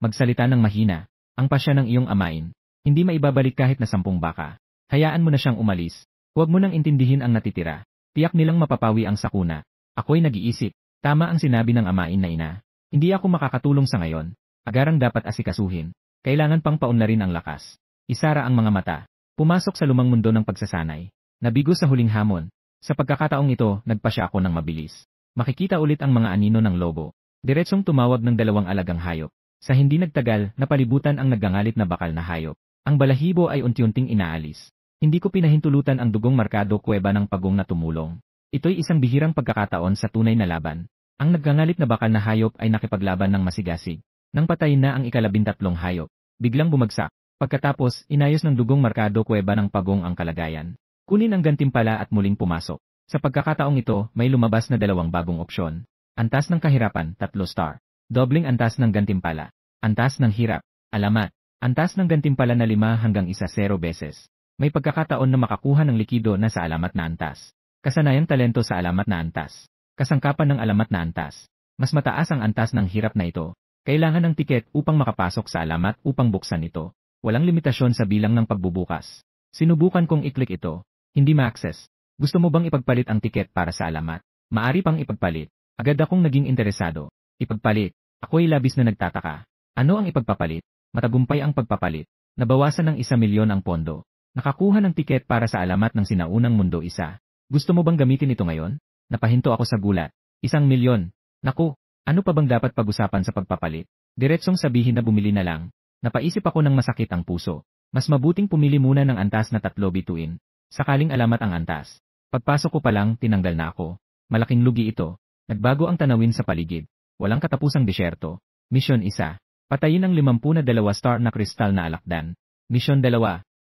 magsalita ng mahina. Ang pasya ng iyong amain. Hindi maibabalik kahit na 10 baka. Hayaan mo na siyang umalis. Huwag mo nang intindihin ang natitira. Tiyak nilang mapapawi ang sakuna. Ako'y nag-iisip. Tama ang sinabi ng amain na ina. Hindi ako makakatulong sa ngayon. Agarang dapat asikasuhin. Kailangan pang paunlarin ang lakas. Isara ang mga mata. Pumasok sa lumang mundo ng pagsasanay. Nabigo sa huling hamon. Sa pagkakataong ito, nagpasya ako ng mabilis. Makikita ulit ang mga anino ng lobo. Diretsong tumawag ng 2 alagang hayop. Sa hindi nagtagal, napalibutan ang nagngangalit na bakal na hayop. Ang balahibo ay unti-unting inaalis. Hindi ko pinahintulutan ang dugong markado kuweba ng pagong na tumulong. Ito'y isang bihirang pagkakataon sa tunay na laban. Ang nagngangalit na bakal na hayop ay nakipaglaban ng masigasig. Nang patayin na ang 13 hayop, biglang bumagsak. Pagkatapos, inayos ng dugong markado kuweba ng pagong ang kalagayan. Kunin ang gantimpala at muling pumasok. Sa pagkakataong ito, may lumabas na 2 bagong opsyon. Antas ng kahirapan, 3 star. Dobling antas ng gantimpala. Antas ng hirap. Alamat. Antas ng gantimpala na 5 hanggang 10 beses. May pagkakataon na makakuha ng likido na sa alamat na antas. Kasanayang talento sa alamat na antas. Kasangkapan ng alamat na antas. Mas mataas ang antas ng hirap na ito. Kailangan ng tiket upang makapasok sa alamat upang buksan ito. Walang limitasyon sa bilang ng pagbubukas. Sinubukan kong i-click ito. Hindi ma-access. Gusto mo bang ipagpalit ang tiket para sa alamat? Maari pang ipagpalit. Agad akong naging interesado. Ipagpalit. Ako'y labis na nagtataka. Ano ang ipagpapalit? Matagumpay ang pagpapalit. Nabawasan ng 1 milyon ang pondo. Nakakuha ng tiket para sa alamat ng sinaunang mundo 1. Gusto mo bang gamitin ito ngayon? Napahinto ako sa gulat. 1 milyon. Naku, ano pa bang dapat pag-usapan sa pagpapalit? Diretsong sabihin na bumili na lang. Napaisip ako ng masakit ang puso. Mas mabuting pumili muna ng antas na 3 bituin. Sakaling alamat ang antas. Pagpasok ko pa lang, tinanggal na ako. Malaking lugi ito. Nagbago ang tanawin sa paligid. Walang katapusang disyerto. Misyon 1. Patayin ang 52 star na kristal na alakdan. Misyon 2.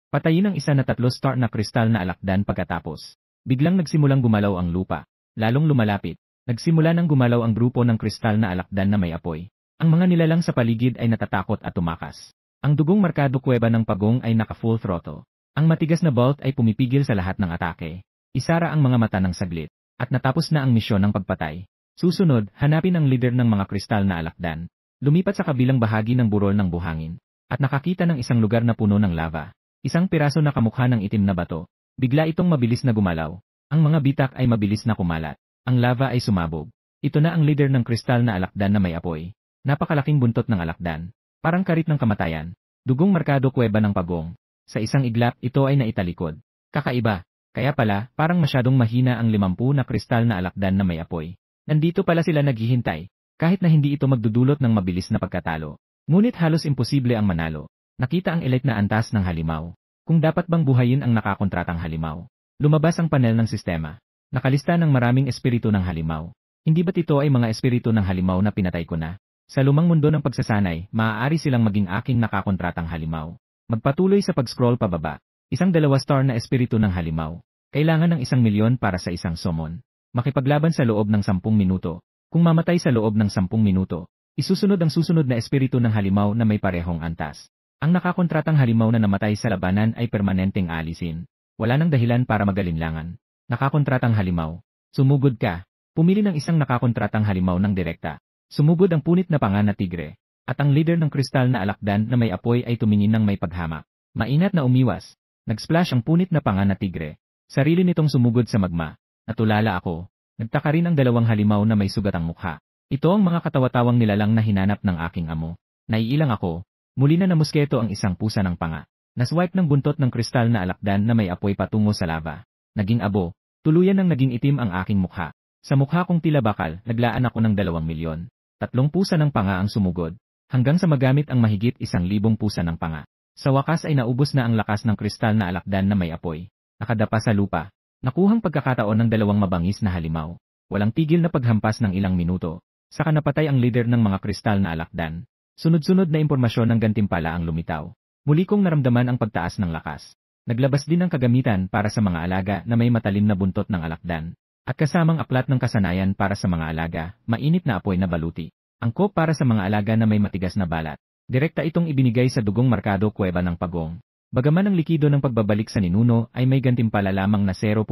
Patayin ang 1 na 3 star na kristal na alakdan pagkatapos. Biglang nagsimulang gumalaw ang lupa. Lalong lumalapit. Nagsimula nang gumalaw ang grupo ng kristal na alakdan na may apoy. Ang mga nilalang sa paligid ay natatakot at tumakas. Ang dugong markado kuweba ng pagong ay naka-full throttle. Ang matigas na bolt ay pumipigil sa lahat ng atake. Isara ang mga mata ng saglit. At natapos na ang misyon ng pagpatay. Susunod, hanapin ang leader ng mga kristal na alakdan. Lumipat sa kabilang bahagi ng burol ng buhangin. At nakakita ng isang lugar na puno ng lava. Isang piraso na kamukha ng itim na bato. Bigla itong mabilis na gumalaw. Ang mga bitak ay mabilis na kumalat. Ang lava ay sumabog. Ito na ang leader ng kristal na alakdan na may apoy. Napakalaking buntot ng alakdan. Parang karit ng kamatayan. Dugong markado kuweba ng pagong. Sa isang iglap, ito ay naitalikod. Kakaiba. Kaya pala, parang masyadong mahina ang 50 na kristal na alakdan na may apoy. Nandito pala sila naghihintay, kahit na hindi ito magdudulot ng mabilis na pagkatalo. Ngunit halos imposible ang manalo. Nakita ang elite na antas ng halimaw. Kung dapat bang buhayin ang nakakontratang halimaw. Lumabas ang panel ng sistema. Nakalista ng maraming espiritu ng halimaw. Hindi ba't ito ay mga espiritu ng halimaw na pinatay ko na? Sa lumang mundo ng pagsasanay, maaari silang maging aking nakakontratang halimaw. Magpatuloy sa pag-scroll pababa. Isang 2 star na espiritu ng halimaw. Kailangan ng 1 milyon para sa isang summon. Makipaglaban sa loob ng 10 minuto. Kung mamatay sa loob ng 10 minuto, isusunod ang susunod na espiritu ng halimaw na may parehong antas. Ang nakakontratang halimaw na namatay sa labanan ay permanenteng alisin. Wala nang dahilan para magalinlangan. Nakakontratang halimaw. Sumugod ka. Pumili ng isang nakakontratang halimaw ng direkta. Sumugod ang punit na panga na tigre. At ang leader ng kristal na alakdan na may apoy ay tumingin ng may paghamak. Mainat na umiwas. Nag-splash ang punit na panga na tigre. Sarili nitong sumugod sa magma. Natulala ako. Nagtaka rin ang 2 halimaw na may sugatang mukha. Ito ang mga katawatawang nilalang na hinanap ng aking amo. Naiilang ako. Muli na namusketo ang isang pusa ng panga. Naswipe ng buntot ng kristal na alakdan na may apoy patungo sa lava. Naging abo. Tuluyan ng naging itim ang aking mukha. Sa mukha kong tila bakal, naglaan ako ng 2 milyon. 3 pusa ng panga ang sumugod. Hanggang sa magamit ang mahigit 1,000 pusa ng panga. Sa wakas ay naubos na ang lakas ng kristal na alakdan na may apoy. Nakadapa sa lupa. Nakuhang pagkakataon ng 2 mabangis na halimaw. Walang tigil na paghampas ng ilang minuto. Saka napatay ang leader ng mga kristal na alakdan. Sunod-sunod na impormasyon ng gantimpala ang lumitaw. Muli kong naramdaman ang pagtaas ng lakas. Naglabas din ng kagamitan para sa mga alaga na may matalim na buntot ng alakdan. At kasamang aklat ng kasanayan para sa mga alaga, mainit na apoy na baluti. Angkop para sa mga alaga na may matigas na balat. Direkta itong ibinigay sa dugong markado kuweba ng pagong. Bagaman ang likido ng pagbabalik sa ninuno ay may gantimpala lamang na 0.05.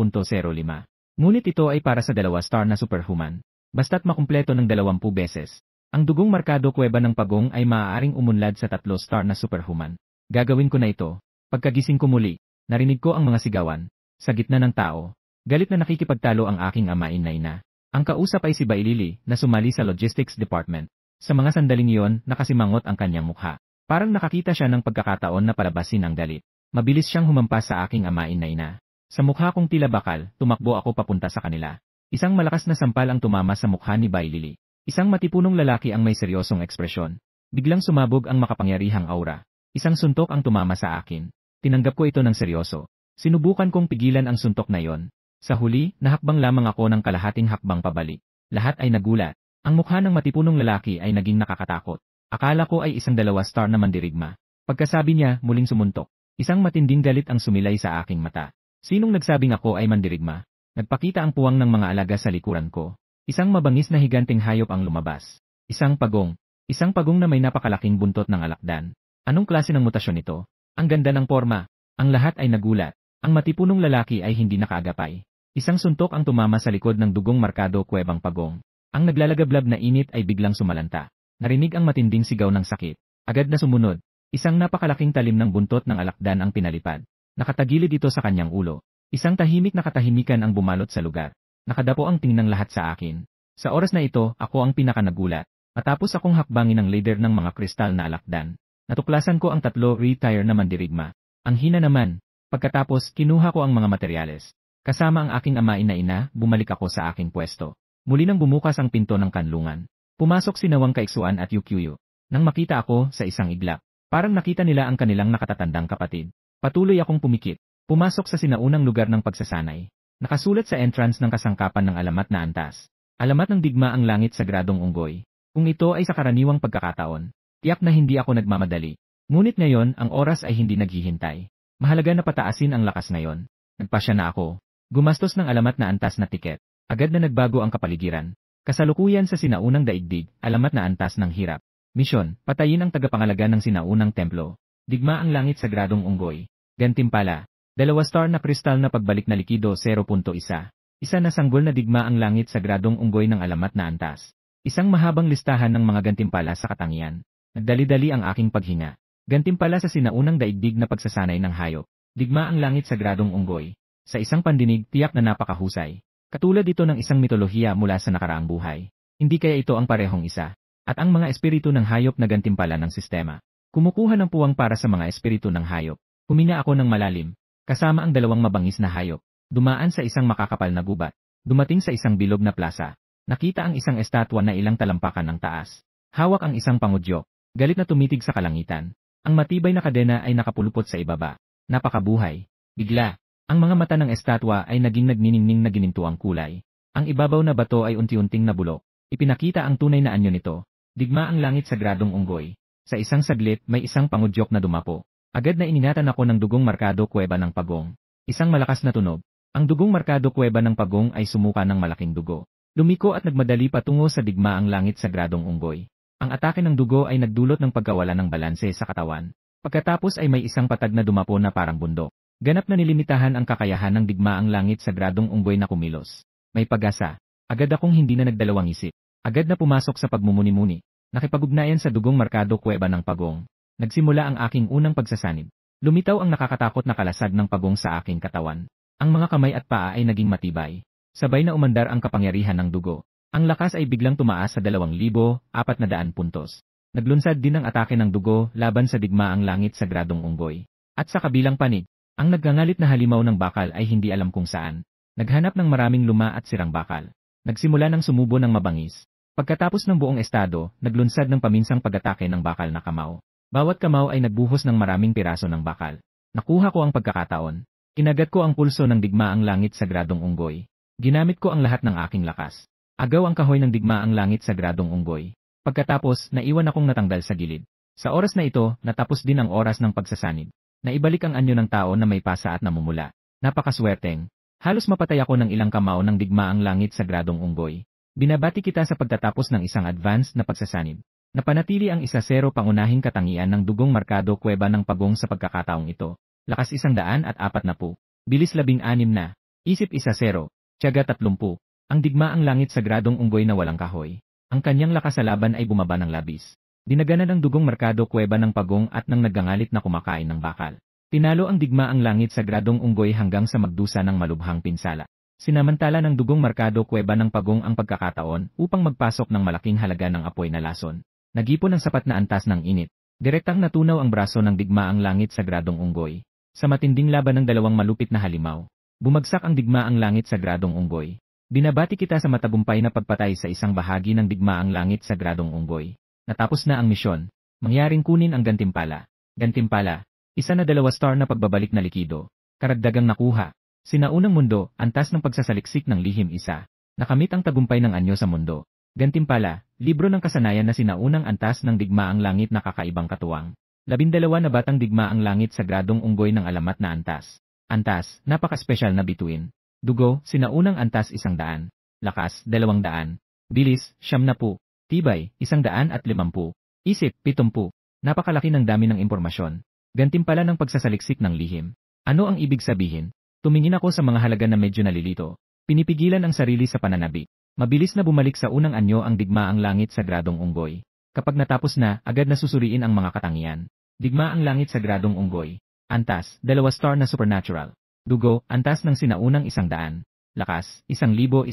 Ngunit ito ay para sa 2 star na superhuman. Basta't makumpleto ng 20 beses. Ang dugong markado kuweba ng pagong ay maaaring umunlad sa 3-star na superhuman. Gagawin ko na ito. Pagkagising ko muli, narinig ko ang mga sigawan. Sa gitna ng tao, galit na nakikipagtalo ang aking amain na ina. Ang kausap ay si Bailili na sumali sa logistics department. Sa mga sandaling iyon, nakasimangot ang kanyang mukha. Parang nakakita siya ng pagkakataon na palabasin ang galit. Mabilis siyang humampas sa aking amain na ina. Sa mukha kong tila bakal, tumakbo ako papunta sa kanila. Isang malakas na sampal ang tumama sa mukha ni Bailili. Isang matipunong lalaki ang may seryosong ekspresyon. Biglang sumabog ang makapangyarihang aura. Isang suntok ang tumama sa akin. Tinanggap ko ito ng seryoso. Sinubukan kong pigilan ang suntok na iyon. Sa huli, nahakbang lamang ako ng kalahating hakbang pabalik. Lahat ay nagulat. Ang mukha ng matipunong lalaki ay naging nakakatakot. Akala ko ay isang 2-star na mandirigma. Pagkasabi niya, muling sumuntok. Isang matinding galit ang sumilay sa aking mata. Sinong nagsabing ako ay mandirigma? Nagpakita ang puwang ng mga alaga sa likuran ko. Isang mabangis na higanting hayop ang lumabas. Isang pagong. Isang pagong na may napakalaking buntot ng alakdan. Anong klase ng mutasyon ito? Ang ganda ng forma. Ang lahat ay nagulat. Ang matipunong lalaki ay hindi nakaagapay. Isang suntok ang tumama sa likod ng dugong markado kuwebang pagong. Ang naglalagablab na init ay biglang sumalanta. Narinig ang matinding sigaw ng sakit. Agad na sumunod. Isang napakalaking talim ng buntot ng alakdan ang pinalipad. Nakatagilid ito sa kanyang ulo. Isang tahimik na katahimikan ang bumalot sa lugar. Nakadapo ang tingin ng lahat sa akin. Sa oras na ito, ako ang pinakanagulat. Matapos akong hakbangin ng leader ng mga kristal na alakdan, natuklasan ko ang 3 retire na mandirigma. Ang hina naman. Pagkatapos, kinuha ko ang mga materyales. Kasama ang aking amain na ina, bumalik ako sa aking pwesto. Muli nang bumukas ang pinto ng kanlungan. Pumasok si Nawang Kaiksuan at Yukyuyo. Nang makita ako sa isang iglap, parang nakita nila ang kanilang nakatatandang kapatid. Patuloy akong pumikit. Pumasok sa sinaunang lugar ng pagsasanay. Nakasulat sa entrance ng kasangkapan ng alamat na antas. Alamat ng digma ang langit sa gradong unggoy. Kung ito ay sa karaniwang pagkakataon, tiyak na hindi ako nagmamadali. Ngunit ngayon, ang oras ay hindi naghihintay. Mahalaga na pataasin ang lakas ngayon. Nagpasya na ako. Gumastos ng alamat na antas na tiket. Agad na nagbago ang kapaligiran. Kasalukuyan sa sinaunang daigdig, alamat na antas ng hirap. Misyon, patayin ang tagapangalaga ng sinaunang templo. Digma ang langit sa gradong unggoy. Gantimpala, 2-star na kristal na pagbalik na likido 0.1. Isa na sanggol na digma ang langit sa gradong unggoy ng alamat na antas. Isang mahabang listahan ng mga gantimpala sa katangian. Nagdali-dali ang aking paghinga. Gantimpala sa sinaunang daigdig na pagsasanay ng hayop. Digma ang langit sa gradong unggoy. Sa isang pandinig, tiyak na napakahusay. Katulad ito ng isang mitolohiya mula sa nakaraang buhay. Hindi kaya ito ang parehong isa? At ang mga espiritu ng hayop na gantimpala ng sistema. Kumukuha ng puwang para sa mga espiritu ng hayop. Huminga ako ng malalim. Kasama ang 2 mabangis na hayop. Dumaan sa isang makakapal na gubat. Dumating sa isang bilog na plaza. Nakita ang isang estatwa na ilang talampakan ng taas. Hawak ang isang pangudyok. Galit na tumitig sa kalangitan. Ang matibay na kadena ay nakapulupot sa ibaba. Napakabuhay. Bigla, ang mga mata ng estatwa ay naging nagniningning na ginintuang kulay. Ang ibabaw na bato ay unti-unting nabulok. Ipinakita ang tunay na anyo nito. Digma ang langit sa gradong unggoy. Sa isang saglit, may isang pangudyok na dumapo. Agad na iningatan ako ng dugong markado kuweba ng pagong. Isang malakas na tunog. Ang dugong markado kuweba ng pagong ay sumuka ng malaking dugo. Lumiko at nagmadali patungo sa digma ang langit sa gradong unggoy. Ang atake ng dugo ay nagdulot ng pagkawala ng balanse sa katawan. Pagkatapos ay may isang patag na dumapo na parang bundok. Ganap na nilimitahan ang kakayahan ng digma ang langit sa gradong unggoy na kumilos. May pag-asa. Agad akong hindi na nagdalawang isip. Agad na pumasok sa pagmumuni-muni. Nakipag-ugnayan sa dugong markado kuweba ng pagong. Nagsimula ang aking unang pagsasanib. Lumitaw ang nakakatakot na kalasag ng pagong sa aking katawan. Ang mga kamay at paa ay naging matibay. Sabay na umandar ang kapangyarihan ng dugo. Ang lakas ay biglang tumaas sa 2,400 puntos. Naglunsad din ang atake ng dugo laban sa digma ang langit sa gradong unggoy. At sa kabilang panig, ang naggangalit na halimaw ng bakal ay hindi alam kung saan. Naghanap ng maraming luma at sirang bakal. Nagsimula ng sumubo ng mabangis. Pagkatapos ng buong estado, naglunsad ng paminsang pag-atake ng bakal na kamao. Bawat kamao ay nagbuhos ng maraming piraso ng bakal. Nakuha ko ang pagkakataon. Kinagat ko ang pulso ng digma ang langit sa gradong unggoy. Ginamit ko ang lahat ng aking lakas. Agaw ang kahoy ng digma ang langit sa gradong unggoy. Pagkatapos, naiwan akong natanggal sa gilid. Sa oras na ito, natapos din ang oras ng pagsasanib. Naibalik ang anyo ng tao na may pasa at namumula. Napakaswerteng. Halos mapatay ako ng ilang kamao ng digma ang langit sa gradong unggoy. Binabati kita sa pagtatapos ng isang advanced na pagsasanib. Napanatili ang 1-0 pangunahing katangian ng dugong markado kuweba ng pagong sa pagkakataong ito. Lakas 140. Bilis 16 na. Isip 1-0. Tiyaga 30. Ang digma ang langit sa gradong unggoy na walang kahoy. Ang kanyang lakas sa laban ay bumaba ng labis. Dinaganan ang dugong merkado kuweba ng pagong at nang nagngangalit na kumakain ng bakal. Tinalo ang digmaang langit sa gradong unggoy hanggang sa magdusa ng malubhang pinsala. Sinamantala ng dugong merkado kuweba ng pagong ang pagkakataon upang magpasok ng malaking halaga ng apoy na lason. Nagipon ang sapat na antas ng init. Direktang natunaw ang braso ng digmaang langit sa gradong unggoy. Sa matinding laban ng dalawang malupit na halimaw, bumagsak ang digmaang langit sa gradong unggoy. Binabati kita sa matagumpay na pagpatay sa isang bahagi ng digmaang langit sa gradong unggoy. Natapos na ang misyon. Mangyaring kunin ang gantimpala. Gantimpala. 1 na 2 star na pagbabalik na likido. Karagdagang nakuha. Sinaunang mundo, antas ng pagsasaliksik ng lihim 1. Nakamit ang tagumpay ng anyo sa mundo. Gantimpala, libro ng kasanayan na sinaunang antas ng digmaang langit na kakaibang katuwang. 12 na batang digmaang langit sa gradong unggoy ng alamat na antas. Antas, napaka-espesyal na bituin. Dugo, sinaunang antas 100. Lakas, 200. Bilis, 70. Tibay, 150. Isip, 70. Napakalaki ng dami ng impormasyon. Gantimpala ng pagsasaliksik ng lihim. Ano ang ibig sabihin? Tumingin ako sa mga halaga na medyo nalilito. Pinipigilan ang sarili sa pananabik. Mabilis na bumalik sa unang anyo ang digmaang langit sa gradong unggoy. Kapag natapos na, agad na susuriin ang mga katangian. Digmaang langit sa gradong unggoy. Antas, 2 star na supernatural. Dugo, antas ng sinaunang 100. Lakas, 1,100.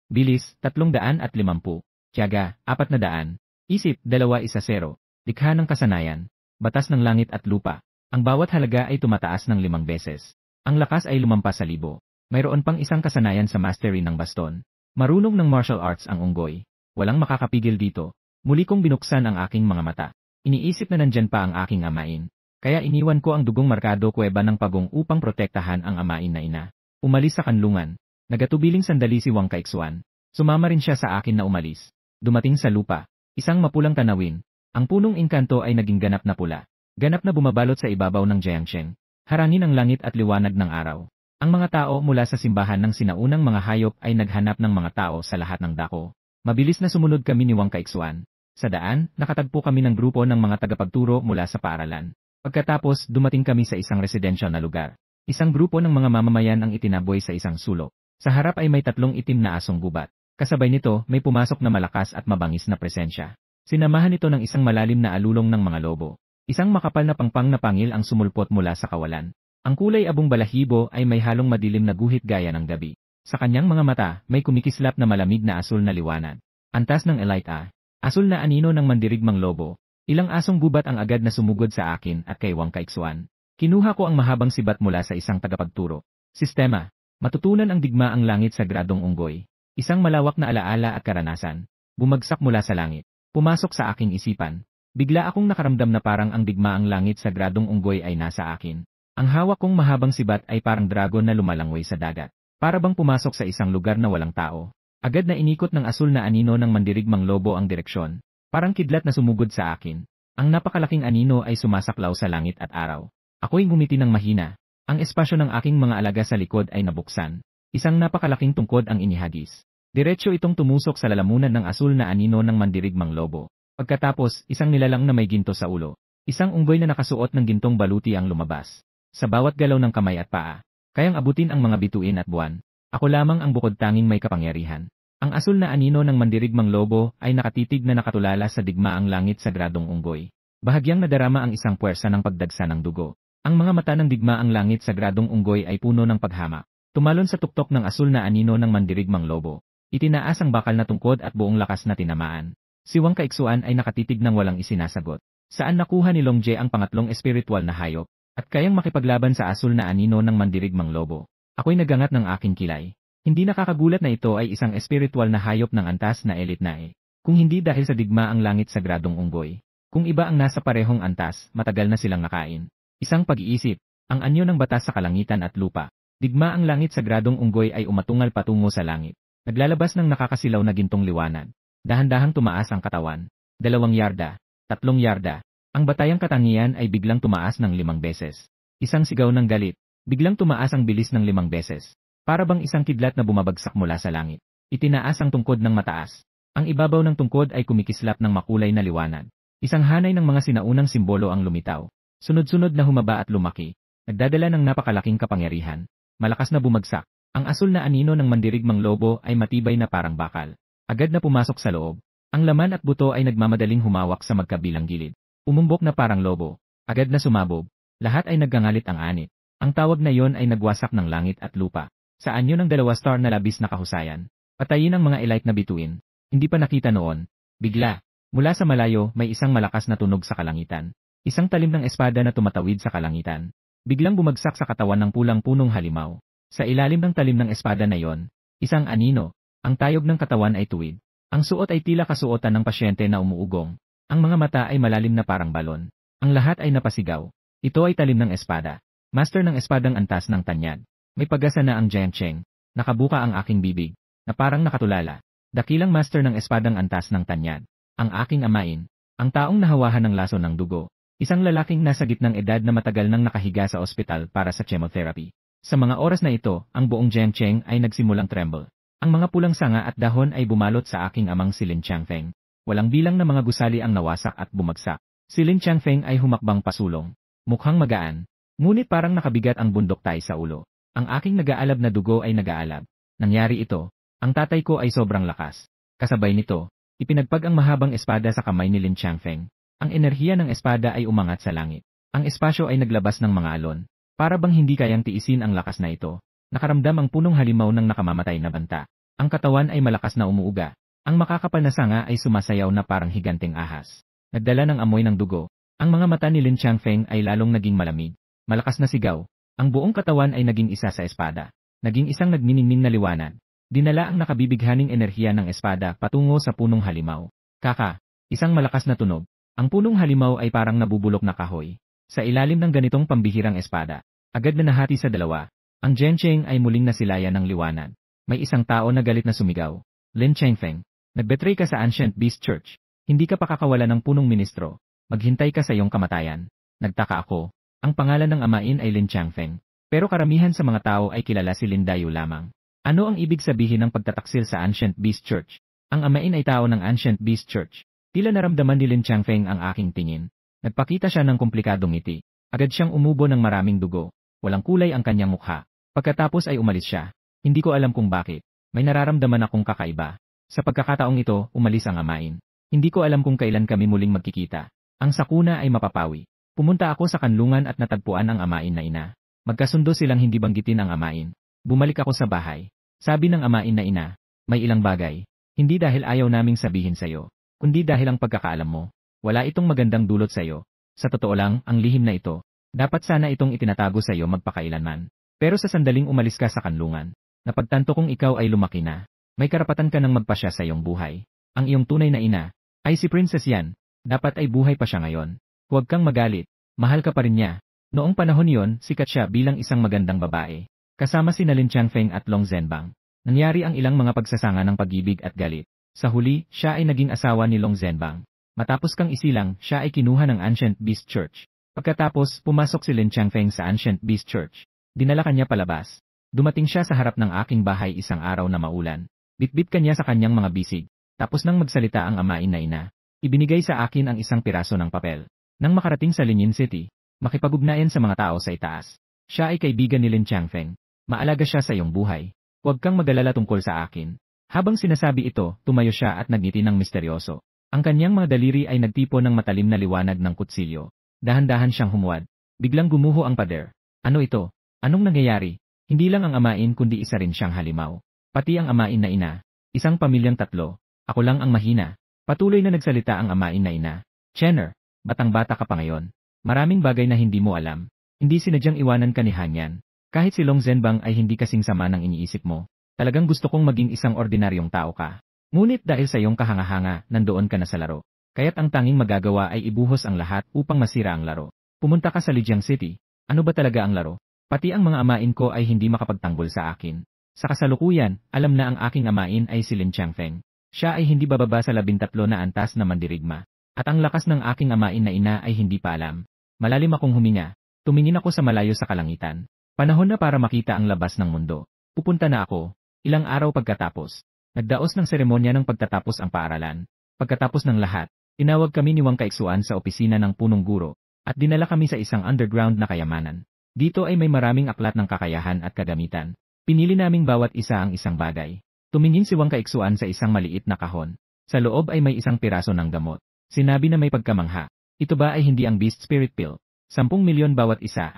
Bilis, 350. Tiyaga, 400. Isip, 210. Likha ng kasanayan. Batas ng langit at lupa. Ang bawat halaga ay tumataas ng 5 beses. Ang lakas ay lumampas sa 1,000. Mayroon pang isang kasanayan sa mastery ng baston. Marunong ng martial arts ang unggoy. Walang makakapigil dito. Muli kong binuksan ang aking mga mata. Iniisip na nandyan pa ang aking amain. Kaya iniwan ko ang dugong merkado kuweba ng pagong upang protektahan ang amain na ina. Umalis sa kanlungan. Nagatubiling sandali si Wang Kaixian. Sumama rin siya sa akin na umalis. Dumating sa lupa. Isang mapulang tanawin. Ang punong engkanto ay naging ganap na pula. Ganap na bumabalot sa ibabaw ng Jiangsheng. Harangin ang langit at liwanag ng araw. Ang mga tao mula sa simbahan ng sinaunang mga hayop ay naghanap ng mga tao sa lahat ng dako. Mabilis na sumunod kami ni Wang Kaixian. Sa daan, nakatagpo kami ng grupo ng mga tagapagturo mula sa paaralan. Pagkatapos, dumating kami sa isang residential na lugar. Isang grupo ng mga mamamayan ang itinaboy sa isang sulok. Sa harap ay may 3 itim na asong gubat. Kasabay nito, may pumasok na malakas at mabangis na presensya. Sinamahan ito ng isang malalim na alulong ng mga lobo. Isang makapal na pangpang na pangil ang sumulpot mula sa kawalan. Ang kulay abong balahibo ay may halong madilim na guhit gaya ng gabi. Sa kanyang mga mata, may kumikislap na malamig na asul na liwanag. Antas ng Elite. Asul na anino ng mandirigmang lobo. Ilang asong gubat ang agad na sumugod sa akin at kay Wang Kaixian. Kinuha ko ang mahabang sibat mula sa isang tagapagturo. Sistema. Matutunan ang digmaang langit sa gradong unggoy. Isang malawak na alaala at karanasan. Bumagsak mula sa langit. Pumasok sa aking isipan. Bigla akong nakaramdam na parang ang digmaang langit sa gradong unggoy ay nasa akin. Ang hawak kong mahabang sibat ay parang dragon na lumalangway sa dagat. Para bang pumasok sa isang lugar na walang tao. Agad na inikot ng asul na anino ng mandirigmang lobo ang direksyon. Parang kidlat na sumugod sa akin. Ang napakalaking anino ay sumasaklaw sa langit at araw. Ako'y ngumiti ng mahina. Ang espasyo ng aking mga alaga sa likod ay nabuksan. Isang napakalaking tungkod ang inihagis. Diretso itong tumusok sa lalamunan ng asul na anino ng mandirigmang lobo. Pagkatapos, isang nilalang na may ginto sa ulo. Isang unggoy na nakasuot ng gintong baluti ang lumabas. Sa bawat galaw ng kamay at paa, kayang abutin ang mga bituin at buwan. Ako lamang ang bukod tanging may kapangyarihan. Ang asul na anino ng mandirigmang lobo ay nakatitig na nakatulala sa digmaang langit sa gradong unggoy. Bahagyang nadarama ang isang puwersa ng pagdagsa ng dugo. Ang mga mata ng digmaang langit sa gradong unggoy ay puno ng paghamak. Tumalon sa tuktok ng asul na anino ng mandirigmang lobo. Itinaas ang bakal na tungkod at buong lakas na tinamaan. Si Wang Kaixian ay nakatitig ng walang isinasagot. Saan nakuha ni Long Jie ang pangatlong espiritual na hayop? At kayang makipaglaban sa asul na anino ng mandirigmang lobo. Ako'y nagangat ng aking kilay. Hindi nakakagulat na ito ay isang espiritual na hayop ng antas na elite na Kung hindi dahil sa digmaang langit sa gradong unggoy. Kung iba ang nasa parehong antas, matagal na silang nakain. Isang pag-iisip, ang anyo ng batas sa kalangitan at lupa. Digmaang langit sa gradong unggoy ay umatungal patungo sa langit. Naglalabas ng nakakasilaw na gintong liwanag. Dahan-dahang tumaas ang katawan. 2 yarda, 3 yarda. Ang batayang katangian ay biglang tumaas ng 5 beses. Isang sigaw ng galit. Biglang tumaas ang bilis ng 5 beses. Para bang isang kidlat na bumabagsak mula sa langit. Itinaas ang tungkod ng mataas. Ang ibabaw ng tungkod ay kumikislap ng makulay na liwanag. Isang hanay ng mga sinaunang simbolo ang lumitaw. Sunod-sunod na humaba at lumaki. Nagdadala ng napakalaking kapangyarihan. Malakas na bumagsak. Ang asul na anino ng mandirigmang lobo ay matibay na parang bakal. Agad na pumasok sa loob. Ang laman at buto ay nagmamadaling humawak sa magkabilang gilid. Umumbok na parang lobo. Agad na sumabog. Lahat ay naggangalit ang anit. Ang tawag na yon ay nagwasak ng langit at lupa. Sa anyo ng 2 star na labis na kahusayan. Patayin ang mga elite na bituin. Hindi pa nakita noon. Bigla, mula sa malayo may isang malakas na tunog sa kalangitan. Isang talim ng espada na tumatawid sa kalangitan. Biglang bumagsak sa katawan ng pulang punong halimaw. Sa ilalim ng talim ng espada na yon, isang anino. Ang tayog ng katawan ay tuwid. Ang suot ay tila kasuotan ng pasyente na umuugong. Ang mga mata ay malalim na parang balon. Ang lahat ay napasigaw. Ito ay talim ng espada. Master ng espadang antas ng tanyag. May pag-asa na ang Giant Cheng. Nakabuka ang aking bibig, na parang nakatulala. Dakilang master ng espadang antas ng tanyag. Ang aking amain. Ang taong nahawahan ng laso ng dugo. Isang lalaking nasa gitnang edad na matagal nang nakahiga sa ospital para sa chemotherapy. Sa mga oras na ito, ang buong Giant Cheng ay nagsimulang tremble. Ang mga pulang sanga at dahon ay bumalot sa aking amang si Lin Changfeng. Walang bilang na mga gusali ang nawasak at bumagsak. Si Lin Changfeng ay humakbang pasulong. Mukhang magaan. Ngunit parang nakabigat ang bundok tay sa ulo. Ang aking nag-aalab na dugo ay nag-aalab. Nangyari ito. Ang tatay ko ay sobrang lakas. Kasabay nito, ipinagpag ang mahabang espada sa kamay ni Lin Changfeng. Ang enerhiya ng espada ay umangat sa langit. Ang espasyo ay naglabas ng mga alon. Para bang hindi kayang tiisin ang lakas na ito. Nakaramdam ang punong halimaw ng nakamamatay na banta. Ang katawan ay malakas na umuuga. Ang makakapal na sanga ay sumasayaw na parang higanteng ahas. Nagdala ng amoy ng dugo. Ang mga mata ni Lin Changfeng ay lalong naging malamig. Malakas na sigaw. Ang buong katawan ay naging isa sa espada. Naging isang nagniningning na liwanag. Dinala ang nakabibighaning enerhiya ng espada patungo sa punong halimaw. Kaka, isang malakas na tunog. Ang punong halimaw ay parang nabubulok na kahoy. Sa ilalim ng ganitong pambihirang espada, agad na nahati sa dalawa. Ang Giant Cheng ay muling nasilayan ng liwanag. May isang tao na galit na sumigaw. Lin Changfeng, nagbetray ka sa Ancient Beast Church. Hindi ka pakakawala ng punong ministro. Maghintay ka sa iyong kamatayan. Nagtaka ako. Ang pangalan ng amain ay Lin Changfeng. Pero karamihan sa mga tao ay kilala si Lin Dayu lamang. Ano ang ibig sabihin ng pagtataksil sa Ancient Beast Church? Ang amain ay tao ng Ancient Beast Church. Tila naramdaman ni Lin Changfeng ang aking tingin. Nagpakita siya ng komplikadong ngiti. Agad siyang umubo ng maraming dugo. Walang kulay ang kanyang mukha. Pagkatapos ay umalis siya. Hindi ko alam kung bakit. May nararamdaman akong kakaiba. Sa pagkakataong ito, umalis ang amain. Hindi ko alam kung kailan kami muling magkikita. Ang sakuna ay mapapawi. Pumunta ako sa kanlungan at natagpuan ang amain na ina. Magkasundo silang hindi banggitin ang amain. Bumalik ako sa bahay. Sabi ng amain na ina, may ilang bagay. Hindi dahil ayaw naming sabihin sa'yo, kundi dahil ang pagkakaalam mo. Wala itong magandang dulot sa'yo. Sa totoo lang, ang lihim na ito. Dapat sana itong itinatago sa'yo magpakailanman. Pero sa sandaling umalis ka sa kanlungan, napagtanto kong ikaw ay lumaki na. May karapatan ka ng magpasya sa iyong buhay. Ang iyong tunay na ina, ay si Princess Yan. Dapat ay buhay pa siya ngayon. Huwag kang magalit. Mahal ka pa rin niya. Noong panahon yon, sikat siya bilang isang magandang babae. Kasama si Lin Changfeng at Long Zhenbang. Nangyari ang ilang mga pagsasanga ng pag-ibig at galit. Sa huli, siya ay naging asawa ni Long Zhenbang. Matapos kang isilang, siya ay kinuha ng Ancient Beast Church. Pagkatapos, pumasok si Lin Changfeng sa Ancient Beast Church. Dinala kanya palabas. Dumating siya sa harap ng aking bahay isang araw na maulan. Bitbit kanya sa kanyang mga bisig. Tapos nang magsalita ang amain na ina, ibinigay sa akin ang isang piraso ng papel. Nang makarating sa Linyin City, makipag-ugnayan sa mga tao sa itaas. Siya ay kaibigan ni Lin Changfeng. Maalaga siya sa iyong buhay. Huwag kang mag-alala tungkol sa akin. Habang sinasabi ito, tumayo siya at nagngiti ng misteryoso. Ang kanyang mga daliri ay nagtipo ng matalim na liwanag ng kutsilyo. Dahan-dahan siyang humuwad. Biglang gumuho ang pader. Ano ito? Anong nangyayari? Hindi lang ang amain kundi isa rin siyang halimaw. Pati ang amain na ina. Isang pamilyang tatlo. Ako lang ang mahina. Patuloy na nagsalita ang amain na ina. Chenner, batang-bata ka pa ngayon. Maraming bagay na hindi mo alam. Hindi sinadyang iwanan ka ni Hanyan. Kahit si Long Zhenbang ay hindi kasing sama ng iniisip mo. Talagang gusto kong maging isang ordinaryong tao ka. Ngunit dahil sa iyong kahanga-hanga, nandoon ka na sa laro. Kaya't ang tanging magagawa ay ibuhos ang lahat upang masira ang laro. Pumunta ka sa Lijiang City. Ano ba talaga ang laro? Pati ang mga amain ko ay hindi makapagtanggol sa akin. Sa kasalukuyan, alam na ang aking amain ay si Lin Changfeng. Siya ay hindi bababa sa 13 na antas na mandirigma. At ang lakas ng aking amain na ina ay hindi pa alam. Malalim akong huminga. Tumingin ako sa malayo sa kalangitan. Panahon na para makita ang labas ng mundo. Pupunta na ako. Ilang araw pagkatapos. Nagdaos ng seremonya ng pagtatapos ang paaralan. Pagkatapos ng lahat, tinawag kami ni Wang Kaixuan sa opisina ng punong guro. At dinala kami sa isang underground na kayamanan. Dito ay may maraming aklat ng kakayahan at kagamitan. Pinili naming bawat isa ang isang bagay. Tumingin si Wang Kaixuan sa isang maliit na kahon. Sa loob ay may isang piraso ng gamot. Sinabi na may pagkamangha. Ito ba ay hindi ang Beast Spirit Pill? 10 milyon bawat isa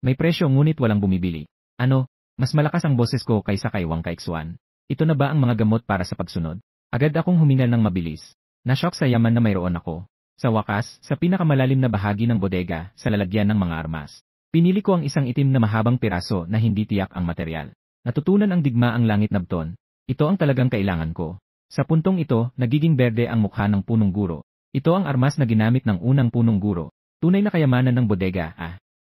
May presyo ngunit walang bumibili. Ano? Mas malakas ang boses ko kaysa kay Wang Kaixuan. Ito na ba ang mga gamot para sa pagsunod? Agad akong humingal ng mabilis. Nashock sa yaman na mayroon ako. Sa wakas, sa pinakamalalim na bahagi ng bodega, sa lalagyan ng mga armas. Pinili ko ang isang itim na mahabang piraso na hindi tiyak ang material. Natutunan ang digma ang langit na beton. Ito ang talagang kailangan ko. Sa puntong ito, nagiging berde ang mukha ng punong guro. Ito ang armas na ginamit ng unang punong guro. Tunay na kayamanan ng bodega,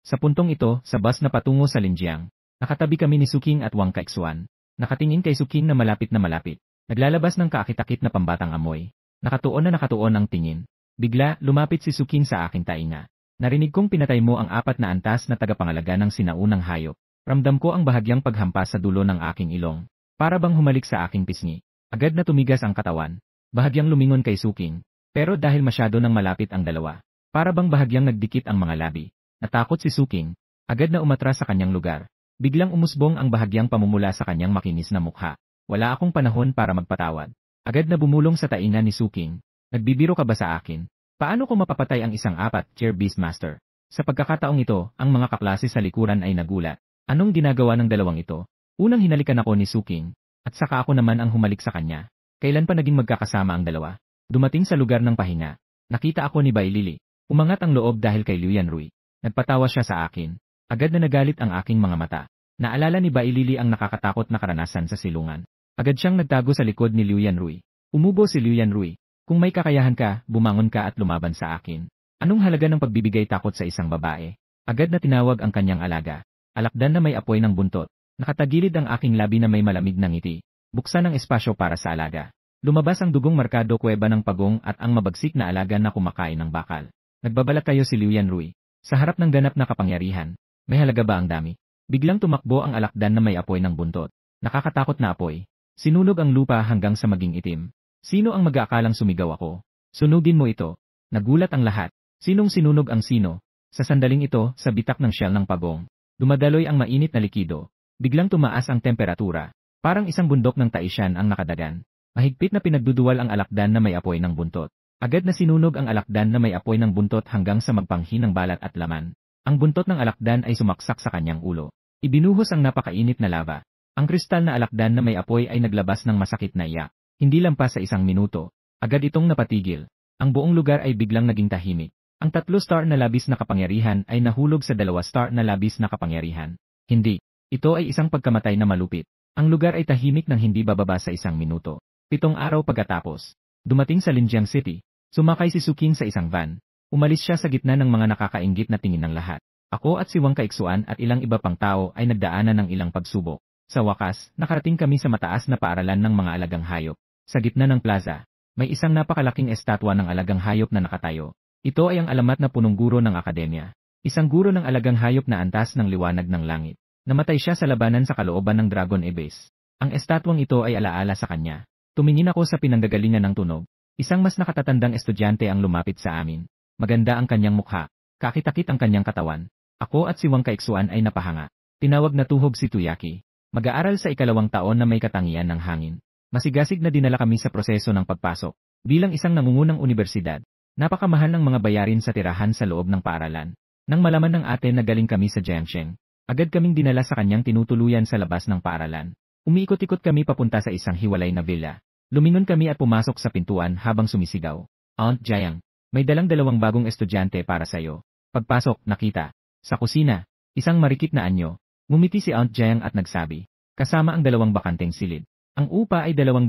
Sa puntong ito, sa bus na patungo sa Linjiang, nakatabi kami ni Suking at Wang Kaixuan. Nakatingin kay Suking na malapit na malapit. Naglalabas ng kaakit-akit na pambatang amoy. Nakatuon ang tingin. Bigla, lumapit si Suking sa aking tainga. Narinig kong pinatay mo ang 4 na antas na tagapangalaga ng sinaunang hayop. Ramdam ko ang bahagyang paghampas sa dulo ng aking ilong. Para bang humalik sa aking pisngi. Agad na tumigas ang katawan. Bahagyang lumingon kay Suking. Pero dahil masyado nang malapit ang dalawa, para bang bahagyang nagdikit ang mga labi. Natakot si Suking. Agad na umatras sa kanyang lugar. Biglang umusbong ang bahagyang pamumula sa kanyang makinis na mukha. Wala akong panahon para magpatawad. Agad na bumulong sa tainga ni Suking. Nagbibiro ka ba sa akin? Paano ko mapapatay ang isang 4-tier Beastmaster? Sa pagkakataong ito, ang mga kaklase sa likuran ay nagulat. Anong ginagawa ng dalawang ito? Unang hinalikan ako ni Suking, at saka ako naman ang humalik sa kanya. Kailan pa naging magkakasama ang dalawa? Dumating sa lugar ng pahinga. Nakita ako ni Bai Lili. Umangat ang loob dahil kay Liu Yanrui. Nagpatawa siya sa akin. Agad na nagalit ang aking mga mata. Naalala ni Bai Lili ang nakakatakot na karanasan sa silungan. Agad siyang nagtago sa likod ni Liu Yanrui. Umubo si Liu Yanrui. Kung may kakayahan ka, bumangon ka at lumaban sa akin. Anong halaga ng pagbibigay takot sa isang babae? Agad na tinawag ang kanyang alaga. Alakdan na may apoy ng buntot. Nakatagilid ang aking labi na may malamig na ngiti. Buksan ang espasyo para sa alaga. Lumabas ang dugong markado kuweba ng pagong at ang mabagsik na alaga na kumakain ng bakal. Nagbabalak kayo si Liu Yanrui. Sa harap ng ganap na kapangyarihan, may halaga ba ang dami? Biglang tumakbo ang alakdan na may apoy ng buntot. Nakakatakot na apoy. Sinunog ang lupa hanggang sa maging itim. Sino ang mag-aakalang sumigaw ako? Sunugin mo ito. Nagulat ang lahat. Sinong sinunog ang sino? Sa sandaling ito, sa bitak ng shell ng pagong, dumadaloy ang mainit na likido. Biglang tumaas ang temperatura. Parang isang bundok ng taisyan ang nakadagan. Mahigpit na pinagduduwal ang alakdan na may apoy ng buntot. Agad na sinunog ang alakdan na may apoy ng buntot hanggang sa magpanghi ng balat at laman. Ang buntot ng alakdan ay sumaksak sa kanyang ulo. Ibinuhos ang napakainit na lava. Ang kristal na alakdan na may apoy ay naglabas ng masakit na iyak. Hindi lampas sa 1 minuto. Agad itong napatigil. Ang buong lugar ay biglang naging tahimik. Ang 3-star na labis na kapangyarihan ay nahulog sa 2-star na labis na kapangyarihan. Hindi. Ito ay isang pagkamatay na malupit. Ang lugar ay tahimik ng hindi bababa sa 1 minuto. 7 araw pagkatapos, dumating sa Linjiang City. Sumakay si Suking sa isang van. Umalis siya sa gitna ng mga nakakainggit na tingin ng lahat. Ako at si Wang Kaixuan at ilang iba pang tao ay nagdaanan ng ilang pagsubok. Sa wakas, nakarating kami sa mataas na paaralan ng mga alagang hayop. Sa gitna ng plaza, may isang napakalaking estatwa ng alagang hayop na nakatayo. Ito ay ang alamat na punong guro ng akademya. Isang guro ng alagang hayop na antas ng liwanag ng langit. Namatay siya sa labanan sa kalooban ng Dragon Abyss. Ang estatwang ito ay alaala sa kanya. Tumingin ako sa pinanggagalingan ng tunog. Isang mas nakatatandang estudyante ang lumapit sa amin. Maganda ang kanyang mukha. Kakit-akit ang kanyang katawan. Ako at si Wang Kaixuan ay napahanga. Tinawag na tuhog si Tuyaki. Mag-aaral sa 2nd taon na may katangian ng hangin. Masigasig na dinala kami sa proseso ng pagpasok. Bilang isang nangungunang universidad, napakamahal ng mga bayarin sa tirahan sa loob ng paaralan. Nang malaman ng ate na galing kami sa Jiangsheng, agad kaming dinala sa kanyang tinutuluyan sa labas ng paaralan. Umiikot-ikot kami papunta sa isang hiwalay na villa. Lumingon kami at pumasok sa pintuan habang sumisigaw. Aunt Jiang, may dalang 2 bagong estudyante para sa'yo. Pagpasok, nakita. Sa kusina, isang marikit na anyo. Ngumiti si Aunt Jiang at nagsabi. Kasama ang 2 bakanteng silid. Ang upa ay 200,000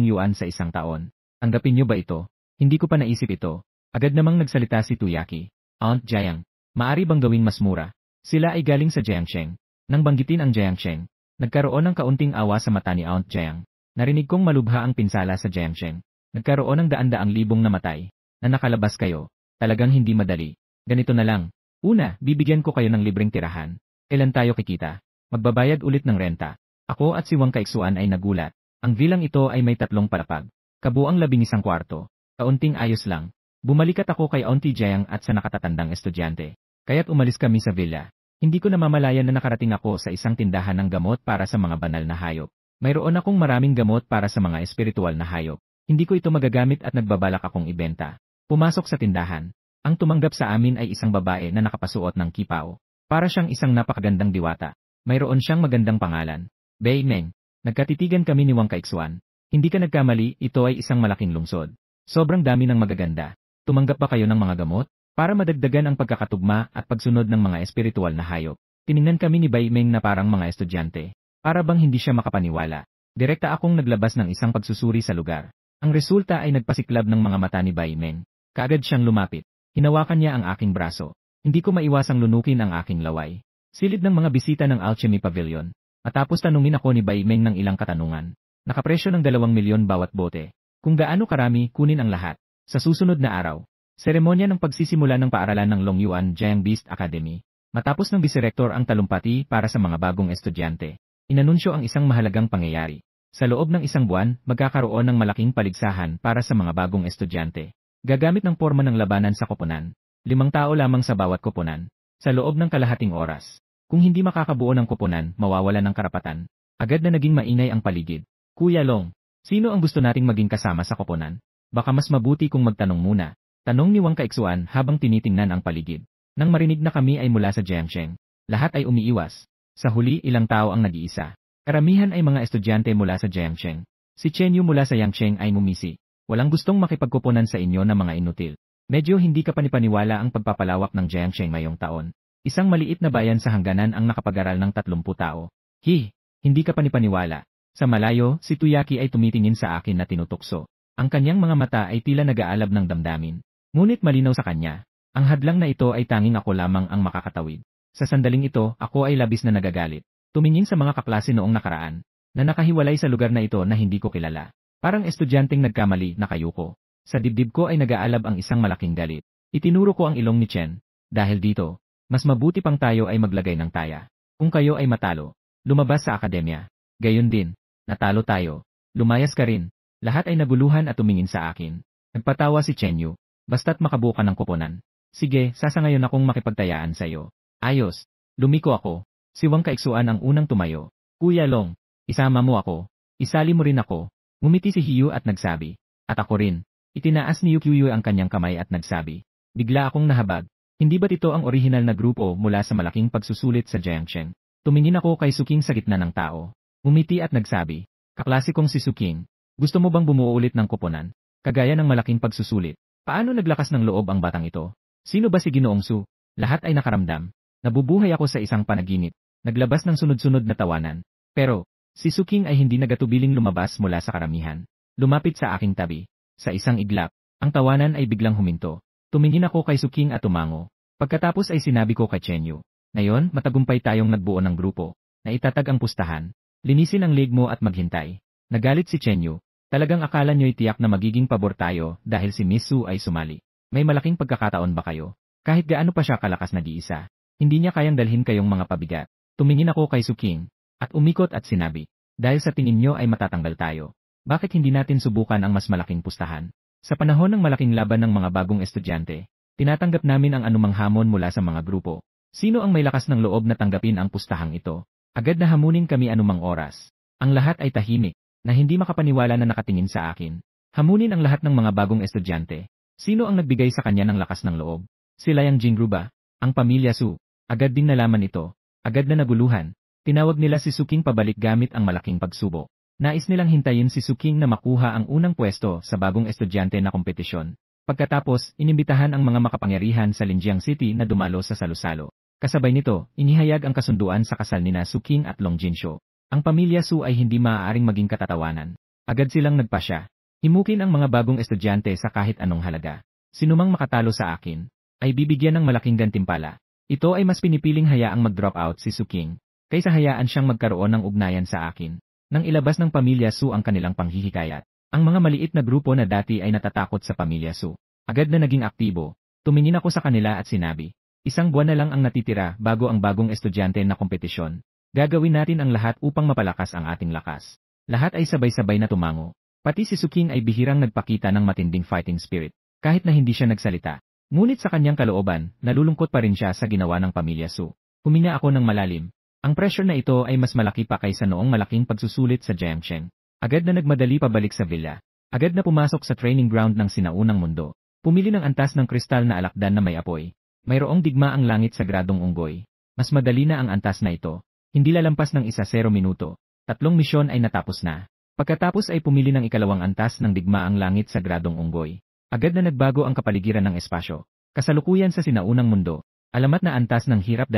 yuan sa 1 taon. Tanggapin niyo ba ito? Hindi ko pa naisip ito. Agad namang nagsalita si Tuyaki. Aunt Jiang, maari bang gawing mas mura? Sila ay galing sa Jiangsheng. Nang banggitin ang Jiangsheng, nagkaroon ng kaunting awa sa mata ni Aunt Jiang. Narinig kong malubha ang pinsala sa Jiangsheng. Nagkaroon ng 100,000 namatay. Na nakalabas kayo. Talagang hindi madali. Ganito na lang. Una, bibigyan ko kayo ng libreng tirahan. Kailan tayo kikita? Magbabayad ulit ng renta. Ako at si Wang Kaixuan ay nagulat. Ang vilang ito ay may 3 palapag. Kabuang 11 kwarto. Kaunting ayos lang. Bumalikat ako kay Auntie Jiang at sa nakatatandang estudyante. Kaya't umalis kami sa villa. Hindi ko namamalayan na nakarating ako sa isang tindahan ng gamot para sa mga banal na hayop. Mayroon akong maraming gamot para sa mga espiritual na hayop. Hindi ko ito magagamit at nagbabalak akong ibenta. Pumasok sa tindahan. Ang tumanggap sa amin ay isang babae na nakapasuot ng kipaw. Para siyang isang napakagandang diwata. Mayroon siyang magandang pangalan. Bai Meng. Nagkatitigan kami ni Wang Keixuan. Hindi ka nagkamali, ito ay isang malaking lungsod. Sobrang dami ng magaganda. Tumanggap ba kayo ng mga gamot? Para madagdagan ang pagkakatugma at pagsunod ng mga espiritual na hayop. Tiningnan kami ni Bai Meng na parang mga estudyante. Para bang hindi siya makapaniwala. Direkta akong naglabas ng isang pagsusuri sa lugar. Ang resulta ay nagpasiklab ng mga mata ni Bai Meng. Kaagad siyang lumapit. Hinawakan niya ang aking braso. Hindi ko maiwasang lunukin ang aking laway. Silid ng mga bisita ng Alchemy Pavilion. Matapos tanungin ako ni Bai Meng ng ilang katanungan. Nakapresyo ng 2 milyon bawat bote. Kung gaano karami, kunin ang lahat. Sa susunod na araw, seremonya ng pagsisimula ng paaralan ng Longyuan Jiang Beast Academy. Matapos ng Vice-Rector ang talumpati para sa mga bagong estudyante. Inanunsyo ang isang mahalagang pangyayari. Sa loob ng isang buwan, magkakaroon ng malaking paligsahan para sa mga bagong estudyante. Gagamit ng porma ng labanan sa koponan. 5 tao lamang sa bawat koponan. Sa loob ng kalahating oras. Kung hindi makakabuo ng koponan, mawawala ng karapatan. Agad na naging maingay ang paligid. Kuya Long, sino ang gusto nating maging kasama sa koponan? Baka mas mabuti kung magtanong muna. Tanong ni Wang Keixuan habang tinitingnan ang paligid. Nang marinig na kami ay mula sa Jiangsheng. Lahat ay umiiwas. Sa huli, ilang tao ang nag-iisa. Karamihan ay mga estudyante mula sa Jiangsheng. Si Chen Yu mula sa Yangsheng ay mumisi. Walang gustong makipagkuponan sa inyo na mga inutil. Medyo hindi ka panipaniwala ang pagpapalawak ng Jiangsheng ngayong taon. Isang maliit na bayan sa hangganan ang nakapag-aral ng 30 tao. Hindi ka panipaniwala. Sa malayo, si Tuyaki ay tumitingin sa akin na tinutukso. Ang kanyang mga mata ay tila nag-aalab ng damdamin. Ngunit malinaw sa kanya. Ang hadlang na ito ay tanging ako lamang ang makakatawid. Sa sandaling ito, ako ay labis na nagagalit. Tumingin sa mga kaklase noong nakaraan, na nakahiwalay sa lugar na ito na hindi ko kilala. Parang estudyanteng nagkamali na kayo ko. Sa dibdib ko ay nag-aalab ang isang malaking galit. Itinuro ko ang ilong ni Chen. Dahil dito, mas mabuti pang tayo ay maglagay ng taya. Kung kayo ay matalo, lumabas sa akademya. Gayon din, natalo tayo. Lumayas ka rin. Lahat ay naguluhan at tumingin sa akin. Nagpatawa si Chen Yu. Basta't makabuo ka ng koponan. Sige, sasangayon akong makipagtayaan sa'yo. Ayos. Lumiko ako. Si Wang Keixuan ang unang tumayo. Kuya Long, isama mo ako. Isali mo rin ako. Ngumiti si Hiyu at nagsabi. At ako rin. Itinaas ni Yukyuyu ang kanyang kamay at nagsabi. Bigla akong nahabag. Hindi ba't ito ang orihinal na grupo mula sa malaking pagsusulit sa Jiangsheng? Tumingin ako kay Suking sa gitna ng tao. Ngumiti at nagsabi. Kaklase kong si Suking. Gusto mo bang bumuo ulit ng koponan? Kagaya ng malaking pagsusulit. Paano naglakas ng loob ang batang ito? Sino ba si Ginoong Su? Lahat ay nakaramdam. Nabubuhay ako sa isang panaginip. Naglabas ng sunod-sunod na tawanan. Pero, si Suking ay hindi nagatubiling lumabas mula sa karamihan. Lumapit sa aking tabi. Sa isang iglap, ang tawanan ay biglang huminto. Tumingin ako kay Suking at tumango. Pagkatapos ay sinabi ko kay Chen Yu. Ngayon, matagumpay tayong nagbuo ng grupo. Na itatag ang pustahan. Linisin ang leg mo at maghintay. Nagalit si Chen Yu. Talagang akala nyo'y tiyak na magiging pabor tayo dahil si Miss Su ay sumali. May malaking pagkakataon ba kayo? Kahit gaano pa siya kalakas nag-iisa. Hindi niya kayang dalhin kayong mga pabigat. Tumingin ako kay Suking, at umikot at sinabi, dahil sa tingin nyo ay matatanggal tayo. Bakit hindi natin subukan ang mas malaking pustahan? Sa panahon ng malaking laban ng mga bagong estudyante, tinatanggap namin ang anumang hamon mula sa mga grupo. Sino ang may lakas ng loob na tanggapin ang pustahang ito? Agad na hamunin kami anumang oras. Ang lahat ay tahimik, na hindi makapaniwala na nakatingin sa akin. Hamunin ang lahat ng mga bagong estudyante. Sino ang nagbigay sa kanya ng lakas ng loob? Sila yang Jingru ba? Ang pamilya Su. Agad ding nalaman ito. Agad na naguluhan. Tinawag nila si Suking pabalik gamit ang malaking pagsubok. Nais nilang hintayin si Suking na makuha ang unang pwesto sa bagong estudyante na kompetisyon. Pagkatapos, inimbitahan ang mga makapangyarihan sa Linjiang City na dumalo sa salo-salo. Kasabay nito, inihayag ang kasunduan sa kasal nina Suking at Long Jinsho. Ang pamilya Su ay hindi maaaring maging katatawanan. Agad silang nagpasya. Himukin ang mga bagong estudyante sa kahit anong halaga. Sinumang makatalo sa akin, ay bibigyan ng malaking gantimpala. Ito ay mas pinipiling hayaang mag-drop out si Suking, kaysa hayaan siyang magkaroon ng ugnayan sa akin. Nang ilabas ng pamilya Su ang kanilang panghihikayat, ang mga maliit na grupo na dati ay natatakot sa pamilya Su, agad na naging aktibo. Tumingin ako sa kanila at sinabi, 1 buwan na lang ang natitira bago ang bagong estudyante na kompetisyon. Gagawin natin ang lahat upang mapalakas ang ating lakas. Lahat ay sabay-sabay na tumango. Pati si Suking ay bihirang nagpakita ng matinding fighting spirit, kahit na hindi siya nagsalita. Ngunit sa kanyang kalooban, nalulungkot pa rin siya sa ginawa ng pamilya Su. Huminga ako ng malalim. Ang pressure na ito ay mas malaki pa kaysa noong malaking pagsusulit sa Jiangsheng. Agad na nagmadali pabalik sa villa. Agad na pumasok sa training ground ng sinaunang mundo. Pumili ng antas ng kristal na alakdan na may apoy. Mayroong digmaang langit sa gradong unggoy. Mas madali na ang antas na ito. Hindi lalampas ng 1-0 minuto. 3 misyon ay natapos na. Pagkatapos ay pumili ng ikalawang antas ng digmaang langit sa gradong unggoy. Agad na nagbago ang kapaligiran ng espasyo. Kasalukuyan sa sinaunang mundo. Alamat na antas ng hirap 2.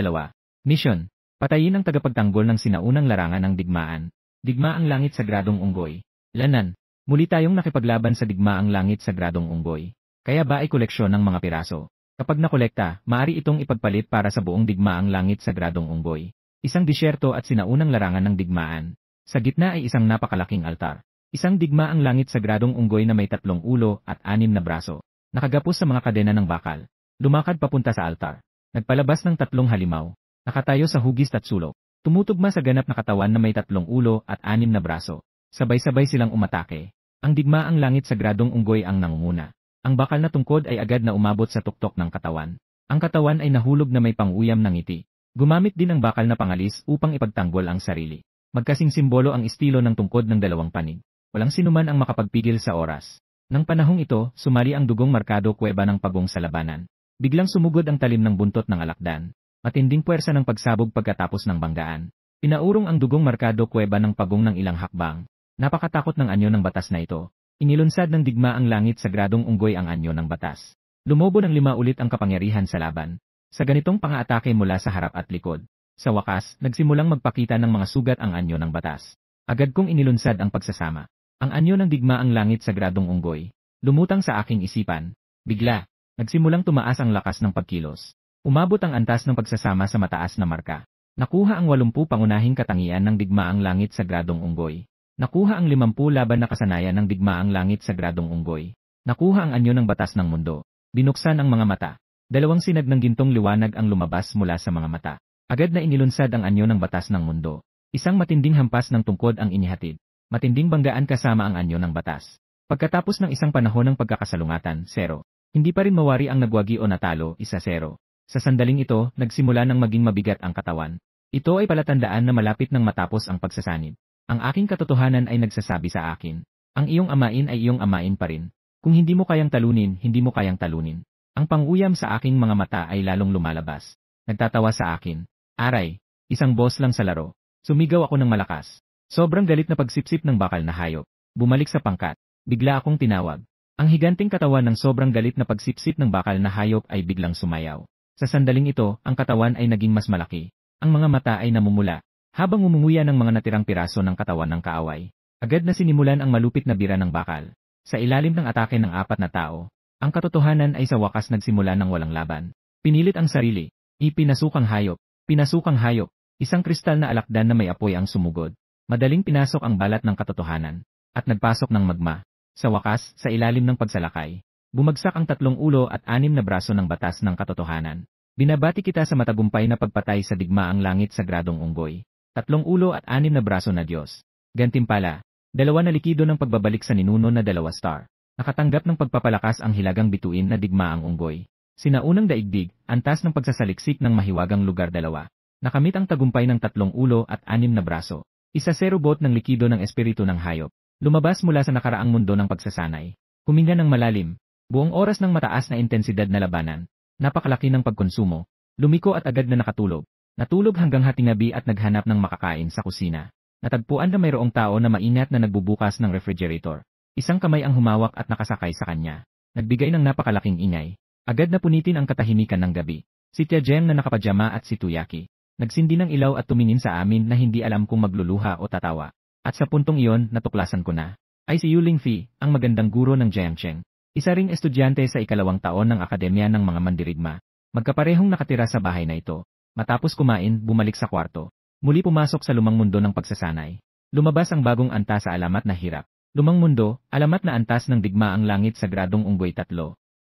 Mission. Patayin ang tagapagtanggol ng sinaunang larangan ng digmaan. Digmaang langit sa gradong unggoy. Lanan. Muli tayong nakipaglaban sa digmaang langit sa gradong unggoy. Kaya ba ay koleksyon ng mga piraso? Kapag nakolekta, maaari itong ipagpalit para sa buong digmaang langit sa gradong unggoy. Isang disyerto at sinaunang larangan ng digmaan. Sa gitna ay isang napakalaking altar. Isang digmaang langit sa gradong unggoy na may 3 ulo at 6 na braso. Nakagapos sa mga kadena ng bakal. Lumakad papunta sa altar. Nagpalabas ng 3 halimaw. Nakatayo sa hugis at sulok. Tumutugma sa ganap na katawan na may 3 ulo at 6 na braso. Sabay-sabay silang umatake. Ang digmaang langit sa gradong unggoy ang nangunguna. Ang bakal na tungkod ay agad na umabot sa tuktok ng katawan. Ang katawan ay nahulog na may panguyam ng ngiti. Gumamit din ang bakal na pangalis upang ipagtanggol ang sarili. Magkasing simbolo ang estilo ng tungkod ng 2 panig. Walang sinuman ang makapagpigil sa oras. Nang panahong ito, sumali ang dugong markado kuweba ng pagong sa labanan. Biglang sumugod ang talim ng buntot ng alakdan. Matinding puwersa ng pagsabog pagkatapos ng banggaan. Pinaurong ang dugong markado kuweba ng pagong ng ilang hakbang. Napakatakot ng anyo ng batas na ito. Inilunsad ng digmaang langit sa gradong unggoy ang anyo ng batas. Lumobo ng 5 ulit ang kapangyarihan sa laban. Sa ganitong pang-aatake mula sa harap at likod. Sa wakas, nagsimulang magpakita ng mga sugat ang anyo ng batas. Agad kong inilunsad ang pagsasama. Ang anyo ng digmaang langit sa gradong unggoy. Lumutang sa aking isipan. Bigla, nagsimulang tumaas ang lakas ng pagkilos. Umabot ang antas ng pagsasama sa mataas na marka. Nakuha ang 80 pangunahing katangian ng digmaang langit sa gradong unggoy. Nakuha ang 50 laban na kasanayan ng digmaang langit sa gradong unggoy. Nakuha ang anyo ng batas ng mundo. Binuksan ang mga mata. 2 sinag ng gintong liwanag ang lumabas mula sa mga mata. Agad na inilunsad ang anyo ng batas ng mundo. Isang matinding hampas ng tungkod ang inihatid. Matinding banggaan kasama ang anyo ng batas. Pagkatapos ng isang panahon ng pagkakasalungatan, 0. Hindi pa rin mawari ang nagwagi o natalo, 1-0. Sa sandaling ito, nagsimula ng maging mabigat ang katawan. Ito ay palatandaan na malapit nang matapos ang pagsasanib. Ang aking katotohanan ay nagsasabi sa akin. Ang iyong amain ay iyong amain pa rin. Kung hindi mo kayang talunin, hindi mo kayang talunin. Ang panguyam sa aking mga mata ay lalong lumalabas. Nagtatawa sa akin. Aray, isang boss lang sa laro. Sumigaw ako ng malakas. Sobrang galit na pagsipsip ng bakal na hayop. Bumalik sa pangkat. Bigla akong tinawag. Ang higanting katawan ng sobrang galit na pagsipsip ng bakal na hayop ay biglang sumayaw. Sa sandaling ito, ang katawan ay naging mas malaki. Ang mga mata ay namumula. Habang umunguya ng mga natirang piraso ng katawan ng kaaway, agad na sinimulan ang malupit na bira ng bakal. Sa ilalim ng atake ng 4 na tao, ang katotohanan ay sa wakas nagsimula ng walang laban. Pinilit ang sarili. Pinasukang hayop. Pinasukang hayop. Isang kristal na alakdan na may apoy ang sumugod. Madaling pinasok ang balat ng katotohanan. At nagpasok ng magma. Sa wakas, sa ilalim ng pagsalakay, bumagsak ang 3 ulo at 6 na braso ng batas ng katotohanan. Binabati kita sa matagumpay na pagpatay sa digmaang langit sa gradong unggoy. 3 ulo at 6 na braso na Diyos. Gantimpala, 2 na likido ng pagbabalik sa ninuno na 2 star. Nakatanggap ng pagpapalakas ang hilagang bituin na digmaang unggoy. Sinaunang daigdig, antas ng pagsasaliksik ng mahiwagang lugar 2. Nakamit ang tagumpay ng 3 ulo at 6 na braso. 1-0 bot ng likido ng espiritu ng hayop. Lumabas mula sa nakaraang mundo ng pagsasanay. Huminga ng malalim. Buong oras ng mataas na intensidad na labanan. Napakalaki ng pagkonsumo. Lumiko at agad na nakatulog. Natulog hanggang hatingabi at naghanap ng makakain sa kusina. Natagpuan na mayroong tao na maingat na nagbubukas ng refrigerator. Isang kamay ang humawak at nakasakay sa kanya. Nagbigay ng napakalaking ingay. Agad na punitin ang katahimikan ng gabi. Si Tia Jeng na nakapajama at si Tuyaki. Nagsindi ng ilaw at tumingin sa amin na hindi alam kung magluluha o tatawa. At sa puntong iyon, natuklasan ko na. Ay si Yuling Fi, ang magandang guro ng Jiangcheng. Isa ring estudyante sa 2 taon ng Akademya ng mga Mandirigma. Magkaparehong nakatira sa bahay na ito. Matapos kumain, bumalik sa kwarto. Muli pumasok sa lumang mundo ng pagsasanay. Lumabas ang bagong antas sa alamat na hirap. Lumang mundo, alamat na antas ng digmaang langit sa gradong unggoy 3.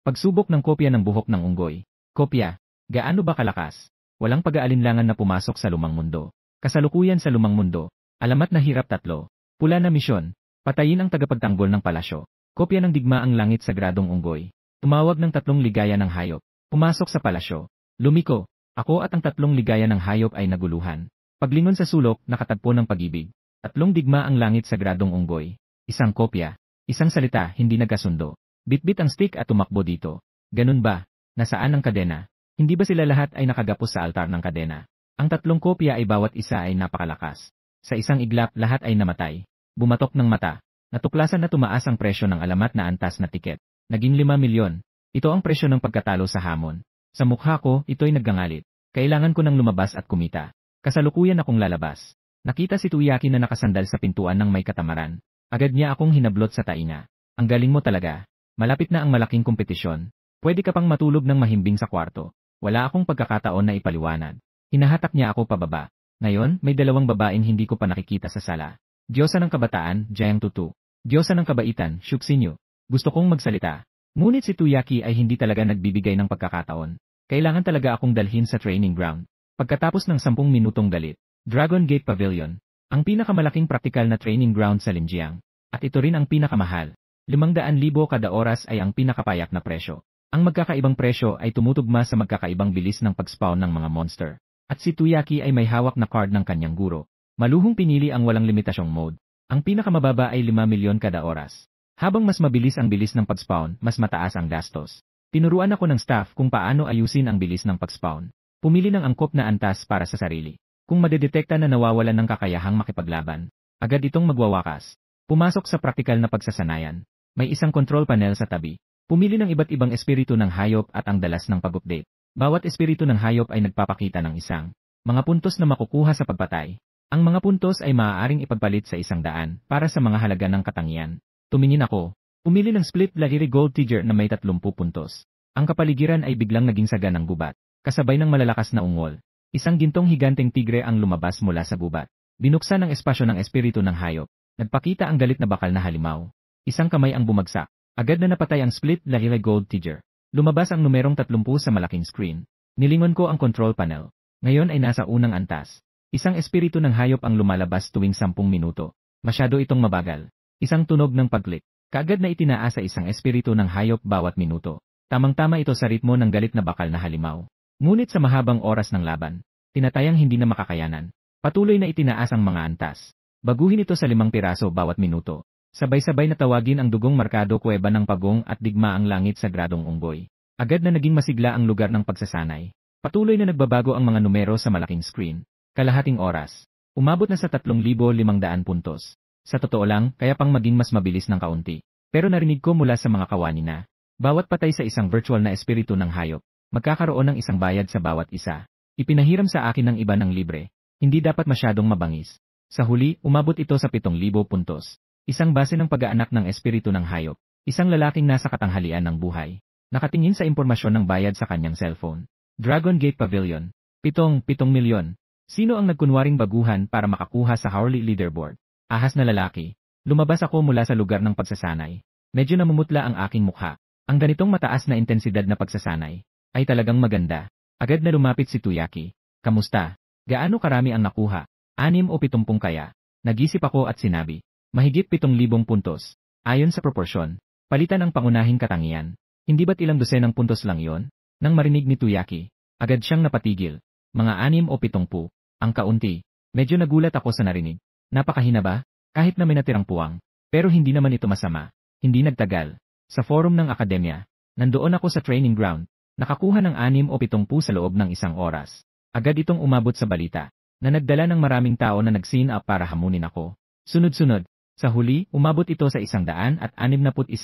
Pagsubok ng kopya ng buhok ng unggoy. Kopya. Gaano ba kalakas? Walang pag-aalinlangan na pumasok sa lumang mundo. Kasalukuyan sa lumang mundo. Alamat na hirap 3. Pula na misyon. Patayin ang tagapagtanggol ng palasyo. Kopya ng digmaang langit sa gradong unggoy. Tumawag ng 3 ligaya ng hayop. Pumasok sa palasyo. Lumiko. Ako at ang 3 ligaya ng hayop ay naguluhan. Paglingon sa sulok, nakatagpo ng pag-ibig. 3 digmaang langit sa gradong unggoy. Isang kopya. Isang salita, hindi nagkasundo. Bitbit ang stick at tumakbo dito. Ganun ba? Nasaan ang kadena? Hindi ba sila lahat ay nakagapos sa altar ng kadena? Ang tatlong kopya ay bawat isa ay napakalakas. Sa isang iglap, lahat ay namatay. Bumatok ng mata. Natuklasan na tumaas ang presyo ng alamat na antas na tiket. Naging 5 milyon. Ito ang presyo ng pagkatalo sa hamon. Sa mukha ko, ito'y naggangalit. Kailangan ko nang lumabas at kumita. Kasalukuyan akong lalabas. Nakita si Tuyaki na nakasandal sa pintuan ng may katamaran. Agad niya akong hinablot sa tainga. Ang galing mo talaga. Malapit na ang malaking kompetisyon. Pwede ka pang matulog ng mahimbing sa kwarto. Wala akong pagkakataon na ipaliwanag. Hinahatak niya ako pababa. Ngayon, may dalawang babaeng hindi ko pa nakikita sa sala. Diyosa ng kabataan, Jayang Tutu. Diyosa ng kabaitan, Shuksinyo. Gusto kong magsalita. Ngunit si Tuyaki ay hindi talaga nagbibigay ng pagkakataon. Kailangan talaga akong dalhin sa training ground. Pagkatapos ng 10 minutong galit, Dragon Gate Pavilion, ang pinakamalaking praktikal na training ground sa Linjiang. At ito rin ang pinakamahal. 500,000 kada oras ay ang pinakapayak na presyo. Ang magkakaibang presyo ay tumutugma sa magkakaibang bilis ng pag-spawn ng mga monster. At si Tuyaki ay may hawak na card ng kanyang guro. Maluhong pinili ang walang limitasyong mode. Ang pinakamababa ay 5 milyon kada oras. Habang mas mabilis ang bilis ng pag-spawn, mas mataas ang gastos. Tinuruan ako ng staff kung paano ayusin ang bilis ng pag-spawn. Pumili ng angkop na antas para sa sarili. Kung madedetekta na nawawalan ng kakayahang makipaglaban, agad itong magwawakas. Pumasok sa praktikal na pagsasanayan. May isang control panel sa tabi. Pumili ng iba't ibang espiritu ng hayop at ang dalas ng pag-update. Bawat espiritu ng hayop ay nagpapakita ng isang mga puntos na makukuha sa pagpatay. Ang mga puntos ay maaaring ipagpalit sa 100 para sa mga halaga ng katangian. Tumingin ako. Pumili ng split lahiri gold tiger na may 30 puntos. Ang kapaligiran ay biglang naging saga ng gubat. Kasabay ng malalakas na ungol. Isang gintong higanteng tigre ang lumabas mula sa gubat. Binuksan ang espasyo ng espiritu ng hayop. Nagpakita ang galit na bakal na halimaw. Isang kamay ang bumagsak. Agad na napatay ang split lahiri gold tiger. Lumabas ang numerong 30 sa malaking screen. Nilingon ko ang control panel. Ngayon ay nasa unang antas. Isang espiritu ng hayop ang lumalabas tuwing 10 minuto. Masyado itong mabagal. Isang tunog ng pag-click. Kaagad na itinaas sa isang espiritu ng hayop bawat minuto. Tamang-tama ito sa ritmo ng galit na bakal na halimaw. Ngunit sa mahabang oras ng laban, tinatayang hindi na makakayanan. Patuloy na itinaas ang mga antas. Baguhin ito sa 5 piraso bawat minuto. Sabay-sabay na tawagin ang dugong markado kuweba ng pagong at digma ang langit sa gradong unggoy. Agad na naging masigla ang lugar ng pagsasanay. Patuloy na nagbabago ang mga numero sa malaking screen. Kalahating oras. Umabot na sa 3,500 puntos. Sa totoo lang, kaya pang maging mas mabilis ng kaunti. Pero narinig ko mula sa mga kawani na, bawat patay sa isang virtual na espiritu ng hayop, magkakaroon ng isang bayad sa bawat isa. Ipinahiram sa akin ng iba ng libre. Hindi dapat masyadong mabangis. Sa huli, umabot ito sa 7,000 puntos. Isang base ng pag-aanak ng espiritu ng hayop. Isang lalaking nasa katanghalian ng buhay. Nakatingin sa impormasyon ng bayad sa kanyang cellphone. Dragon Gate Pavilion. 7 milyon. Sino ang nagkunwaring baguhan para makakuha sa hourly leaderboard? Ahas na lalaki. Lumabas ako mula sa lugar ng pagsasanay. Medyo namumutla ang aking mukha. Ang ganitong mataas na intensidad na pagsasanay ay talagang maganda. Agad na lumapit si Tuyaki. Kamusta? Gaano karami ang nakuha? 6 o 70 kaya? Nag-isip ako at sinabi. Mahigit 7,000 puntos. Ayon sa proporsyon, palitan ang pangunahing katangian. Hindi ba't ilang dosenang puntos lang yon? Nang marinig ni Tuyaki, agad siyang napatigil. Mga 6 o 70. Ang kaunti. Medyo nagulat ako sa narinig. Napakahina ba? Kahit na may natirang puwang. Pero hindi naman ito masama. Hindi nagtagal. Sa forum ng akademya, nandoon ako sa training ground. Nakakuha ng 6 o 70 sa loob ng 1 oras. Agad itong umabot sa balita, na nagdala ng maraming tao na nag-sign up para hamunin ako. Sunod-sunod. Sa huli, umabot ito sa 161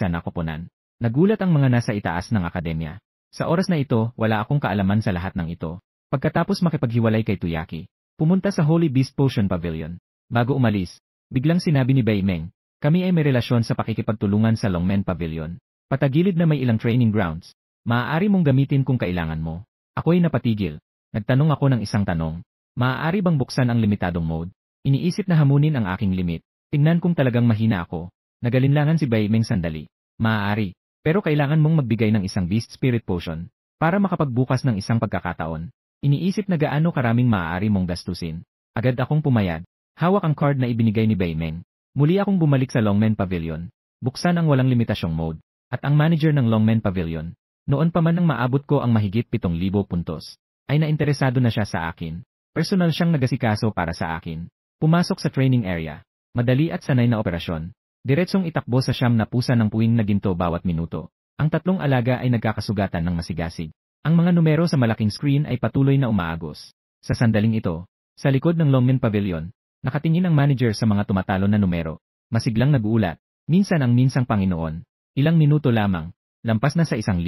na koponan. Nagulat ang mga nasa itaas ng akademya. Sa oras na ito, wala akong kaalaman sa lahat ng ito. Pagkatapos makipaghiwalay kay Tuyaki, pumunta sa Holy Beast Potion Pavilion. Bago umalis, biglang sinabi ni Baimeng, kami ay may relasyon sa pakikipagtulungan sa Longmen Pavilion. Patagilid na may ilang training grounds. Maaari mong gamitin kung kailangan mo. Ako'y napatigil. Nagtanong ako ng isang tanong. Maaari bang buksan ang limitadong mode? Iniisip na hamunin ang aking limit. Tingnan kung talagang mahina ako. Nagalinlangan si Baimeng sandali. Maaari. Pero kailangan mong magbigay ng isang Beast Spirit Potion para makapagbukas ng isang pagkakataon. Iniisip na gaano karaming maaari mong gastusin. Agad akong pumayag. Hawak ang card na ibinigay ni Baimeng. Muli akong bumalik sa Longmen Pavilion. Buksan ang walang limitasyong mode. At ang manager ng Longmen Pavilion, noon pa man nang maabot ko ang mahigit 7,000 puntos, ay nainteresado na siya sa akin. Personal siyang nagasikaso para sa akin. Pumasok sa training area. Madali at sanay na operasyon. Diretsong itakbo sa siyam na pusa ng puwing na ginto bawat minuto. Ang tatlong alaga ay nagkakasugatan ng masigasig. Ang mga numero sa malaking screen ay patuloy na umaagos. Sa sandaling ito, sa likod ng Longmen Pavilion, nakatingin ang manager sa mga tumatalo na numero. Masiglang naguulat, minsan ang minsang Panginoon. Ilang minuto lamang, lampas na sa 1,000.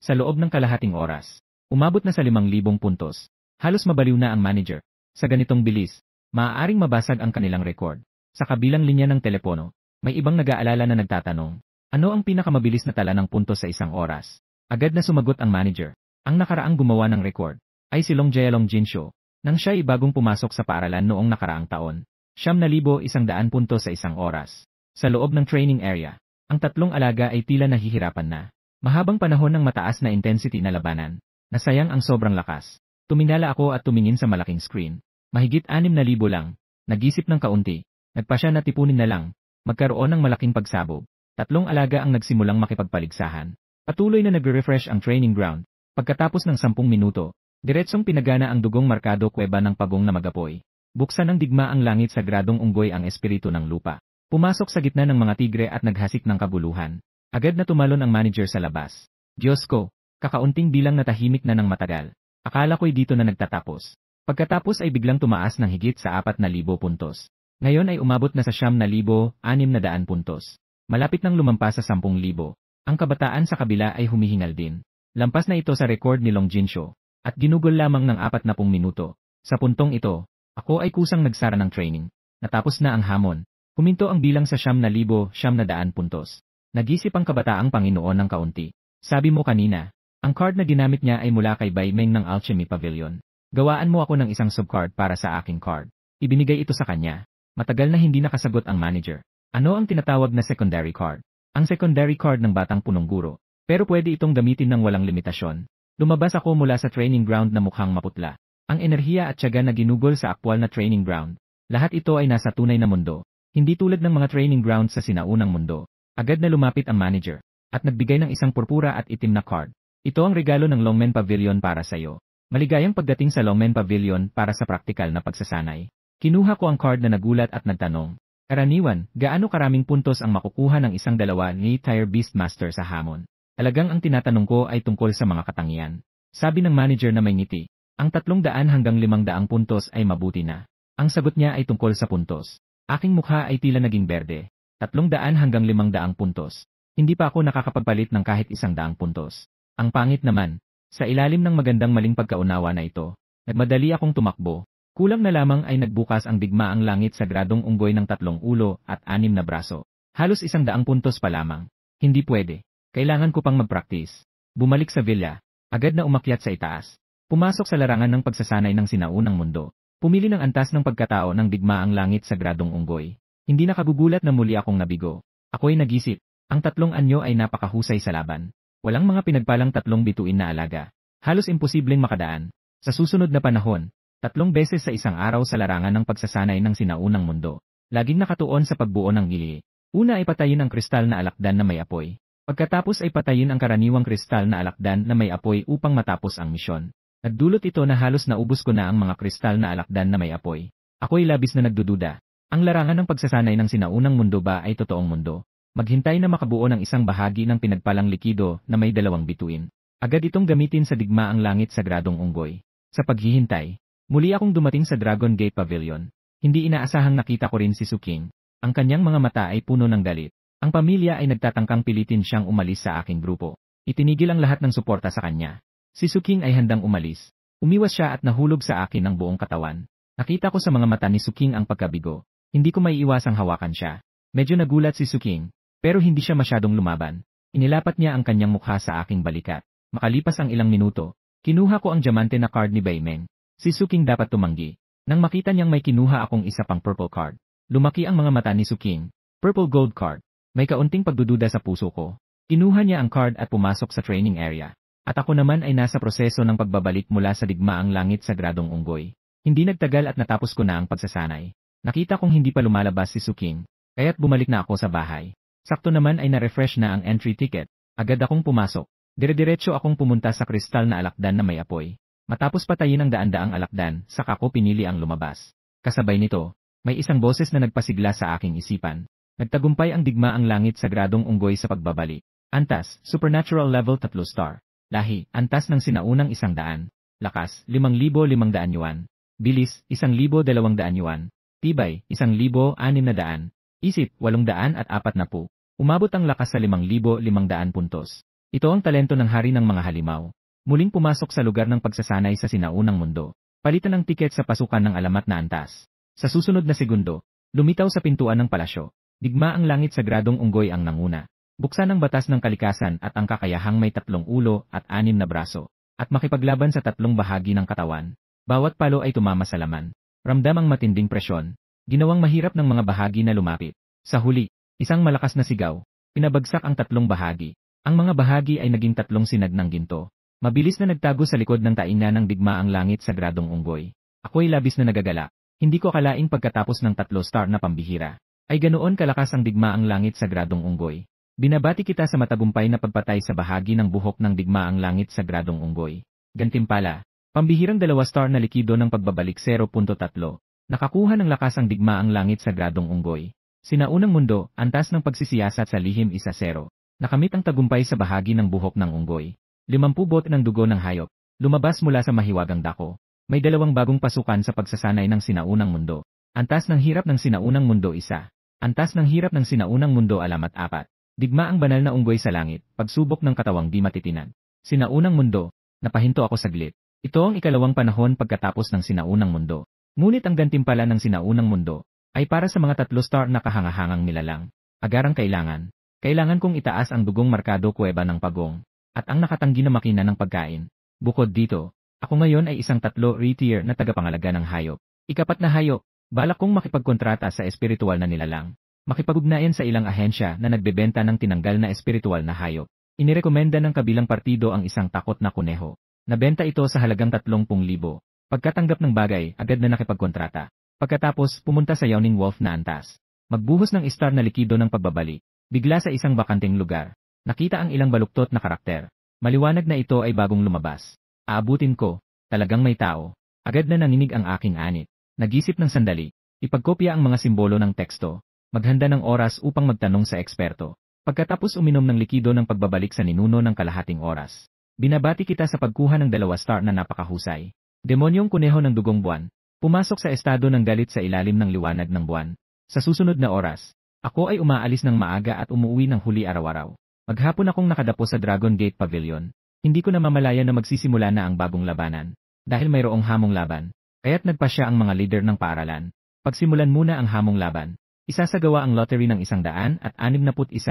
Sa loob ng kalahating oras, umabot na sa 5,000 puntos. Halos mabaliw na ang manager. Sa ganitong bilis, maaaring mabasag ang kanilang record. Sa kabilang linya ng telepono, may ibang nag-aalala na nagtatanong, ano ang pinakamabilis na tala ng puntos sa isang oras? Agad na sumagot ang manager. Ang nakaraang gumawa ng record ay si Long Jaelong Jinsho, nang siya ay bagong pumasok sa paaralan noong nakaraang taon. 7,100 puntos sa isang oras. Sa loob ng training area, ang tatlong alaga ay tila nahihirapan na. Mahabang panahon ng mataas na intensity na labanan. Nasayang ang sobrang lakas. Tumingala ako at tumingin sa malaking screen. Mahigit 6,000 lang. Nag-isip ng kaunti. Nagpa siya na tipunin na lang. Magkaroon ng malaking pagsabog. Tatlong alaga ang nagsimulang makipagpaligsahan. Patuloy na nagre-refresh ang training ground. Pagkatapos ng 10 minuto, diretsong pinagana ang dugong markado kuweba ng pagong na magapoy. Buksan ng digma ang langit sa gradong unggoy ang espiritu ng lupa. Pumasok sa gitna ng mga tigre at naghasik ng kabuluhan. Agad na tumalon ang manager sa labas. Diyos ko, kakaunting bilang na tahimik na ng matagal. Akala ko'y dito na nagtatapos. Pagkatapos ay biglang tumaas ng higit sa 4,000 puntos. Ngayon ay umabot na sa 9,600 puntos. Malapit nang lumampas sa 10,000. Ang kabataan sa kabila ay humihingal din. Lampas na ito sa record ni Long Jinsho, at ginugol lamang ng 40 minuto. Sa puntong ito, ako ay kusang nagsara ng training. Natapos na ang hamon. Huminto ang bilang sa 9,700 puntos. Nag-isip ang kabataang Panginoon ng kaunti. Sabi mo kanina, ang card na ginamit niya ay mula kay Bai Meng ng Alchemy Pavilion. Gawaan mo ako ng isang subcard para sa aking card. Ibinigay ito sa kanya. Matagal na hindi nakasagot ang manager. Ano ang tinatawag na secondary card? Ang secondary card ng batang punong guro. Pero pwede itong gamitin ng walang limitasyon. Lumabas ako mula sa training ground na mukhang maputla. Ang enerhiya at tiyaga na ginugol sa aktwal na training ground. Lahat ito ay nasa tunay na mundo. Hindi tulad ng mga training ground sa sinaunang mundo. Agad na lumapit ang manager, at nagbigay ng isang purpura at itim na card. Ito ang regalo ng Longmen Pavilion para sa iyo. Maligayang pagdating sa Longmen Pavilion para sa praktikal na pagsasanay. Kinuha ko ang card na nagulat at nagtanong. Karaniwan, gaano karaming puntos ang makukuha ng isang ni Tire Beastmaster sa hamon? Talagang ang tinatanong ko ay tungkol sa mga katangian. Sabi ng manager na may ngiti, ang 300 hanggang 500 puntos ay mabuti na. Ang sagot niya ay tungkol sa puntos. Aking mukha ay tila naging berde. 300 hanggang 500 puntos. Hindi pa ako nakakapagpalit ng kahit 100 puntos. Ang pangit naman, sa ilalim ng magandang maling pagkaunawa na ito, nagmadali akong tumakbo. Kulang na lamang ay nagbukas ang digmaang langit sa gradong unggoy ng 3 ulo at 6 na braso. Halos 100 puntos pa lamang. Hindi pwede. Kailangan ko pang mag-practice. Bumalik sa villa. Agad na umakyat sa itaas. Pumasok sa larangan ng pagsasanay ng sinaunang mundo. Pumili ng antas ng pagkatao ng digmaang langit sa gradong unggoy. Hindi nakagugulat na muli akong nabigo. Ako'y nag-isip. Ang 3 anyo ay napakahusay sa laban. Walang mga pinagpalang 3 bituin na alaga. Halos imposibleng makadaan. Sa susunod na panahon, 3 beses sa isang araw sa larangan ng pagsasanay ng sinaunang mundo. Laging nakatuon sa pagbuo ng gili. Una ay patayin ang kristal na alakdan na may apoy. Pagkatapos ay patayin ang karaniwang kristal na alakdan na may apoy upang matapos ang misyon. Nagdulot ito na halos naubos ko na ang mga kristal na alakdan na may apoy. Ako'y labis na nagdududa. Ang larangan ng pagsasanay ng sinaunang mundo ba ay totoong mundo? Maghintay na makabuo ng isang bahagi ng pinagpalang likido na may 2 bituin. Agad itong gamitin sa digmaang langit sa gradong unggoy. Sa paghihintay, muli akong dumating sa Dragon Gate Pavilion. Hindi inaasahang nakita ko rin si Suking. Ang kanyang mga mata ay puno ng galit. Ang pamilya ay nagtatangkang pilitin siyang umalis sa aking grupo. Itinigil ang lahat ng suporta sa kanya. Si Suking ay handang umalis. Umiwas siya at nahulog sa akin ng buong katawan. Nakita ko sa mga mata ni Suking ang pagkabigo. Hindi ko maiiwasang hawakan siya. Medyo nagulat si Suking, pero hindi siya masyadong lumaban. Inilapat niya ang kanyang mukha sa aking balikat. Makalipas ang ilang minuto, kinuha ko ang diamante na card ni Bai Meng. Si Suking dapat tumanggi. Nang makita niyang may kinuha akong isa pang purple card, lumaki ang mga mata ni Suking. Purple gold card. May kaunting pagdududa sa puso ko. Kinuha niya ang card at pumasok sa training area. At ako naman ay nasa proseso ng pagbabalik mula sa digmaang langit sa gradong unggoy. Hindi nagtagal at natapos ko na ang pagsasanay. Nakita kong hindi pa lumalabas si Suking, kaya't bumalik na ako sa bahay. Sakto naman ay na-refresh na ang entry ticket. Agad akong pumasok. Dire-diretso akong pumunta sa kristal na alakdan na may apoy. Matapos patayin ang daan-daang alakdan, saka ko pinili ang lumabas. Kasabay nito, may isang boses na nagpasigla sa aking isipan. Nagtagumpay ang digmaang langit sagradong unggoy sa pagbabalik. Antas, Supernatural Level 3 Star. Lahi, antas ng sinaunang 100. Lakas, 5,500 yuan. Bilis, 1,200 yuan. Tibay, 1,600. Isip, 840. Umabot ang lakas sa 5,500 puntos. Ito ang talento ng hari ng mga halimaw. Muling pumasok sa lugar ng pagsasanay sa sinaunang mundo. Palitan ng tiket sa pasukan ng alamat na antas. Sa susunod na segundo, lumitaw sa pintuan ng palasyo. Digma ang langit sagradong unggoy ang nanguna. Buksan ang batas ng kalikasan at ang kakayahang may 3 ulo at 6 na braso, at makipaglaban sa 3 bahagi ng katawan. Bawat palo ay tumama sa laman. Ramdam ang matinding presyon. Ginawang mahirap ng mga bahagi na lumapit. Sa huli, isang malakas na sigaw. Pinabagsak ang 3 bahagi. Ang mga bahagi ay naging 3 sinag ng ginto. Mabilis na nagtago sa likod ng taina ng digmaang langit sagradong unggoy. Ako'y labis na nagagala. Hindi ko akalaing pagkatapos ng 3 star na pambihira, ay ganoon kalakas ang digmaang langit sagradong unggoy. Binabati kita sa matagumpay na pagpatay sa bahagi ng buhok ng digmaang langit sagradong unggoy. Gantimpala, pambihirang 2 star na likido ng pagbabalik 0.3. Nakakuha ng lakas ang digmaang langit sagradong unggoy. Sinaunang mundo, antas ng pagsisiyasat sa lihim 1-0. Nakamit ang tagumpay sa bahagi ng buhok ng unggoy. 50 bot ng dugo ng hayop. Lumabas mula sa mahiwagang dako. May 2 bagong pasukan sa pagsasanay ng sinaunang mundo. Antas ng hirap ng sinaunang mundo 1. Antas ng hirap ng sinaunang mundo alamat 4. Digma ang banal na unggoy sa langit, pagsubok ng katawang di matitinan. Sinaunang mundo, napahinto ako saglit. Ito ang ikalawang panahon pagkatapos ng sinaunang mundo. Ngunit ang gantimpala ng sinaunang mundo, ay para sa mga 3 star na kahangahangang nilalang. Agarang kailangan. Kailangan kong itaas ang dugong markado kuweba ng pagong, at ang nakatanggi na makina ng pagkain. Bukod dito, ako ngayon ay isang 3 retier na tagapangalaga ng hayop. Ikapat na hayop, balak kong makipagkontrata sa espiritual na nilalang. Makipag-ugnayan sa ilang ahensya na nagbebenta ng tinanggal na espiritual na hayop. Inirekomenda ng kabilang partido ang isang takot na kuneho. Nabenta ito sa halagang 30,000. Pagkatanggap ng bagay, agad na nakipagkontrata. Pagkatapos, pumunta sa Yawning Wolf na antas. Magbuhos ng star na likido ng pagbabalik. Bigla sa isang bakanteng lugar. Nakita ang ilang baluktot na karakter. Maliwanag na ito ay bagong lumabas. Aabutin ko. Talagang may tao. Agad na nanginig ang aking anit. Nag-isip ng sandali. Ipagkopya ang mga simbolo ng teksto. Maghanda ng oras upang magtanong sa eksperto. Pagkatapos uminom ng likido ng pagbabalik sa ninuno ng kalahating oras. Binabati kita sa pagkuha ng 2 star na napakahusay. Demonyong kuneho ng dugong buwan. Pumasok sa estado ng galit sa ilalim ng liwanag ng buwan. Sa susunod na oras, ako ay umaalis ng maaga at umuwi ng huli araw-araw. Maghapon akong nakadapo sa Dragon Gate Pavilion. Hindi ko namamalaya na magsisimula na ang bagong labanan. Dahil mayroong hamong laban. Kaya't nagpasya ang mga leader ng paaralan. Pagsimulan muna ang hamong laban. Isasagawa ang lottery ng 161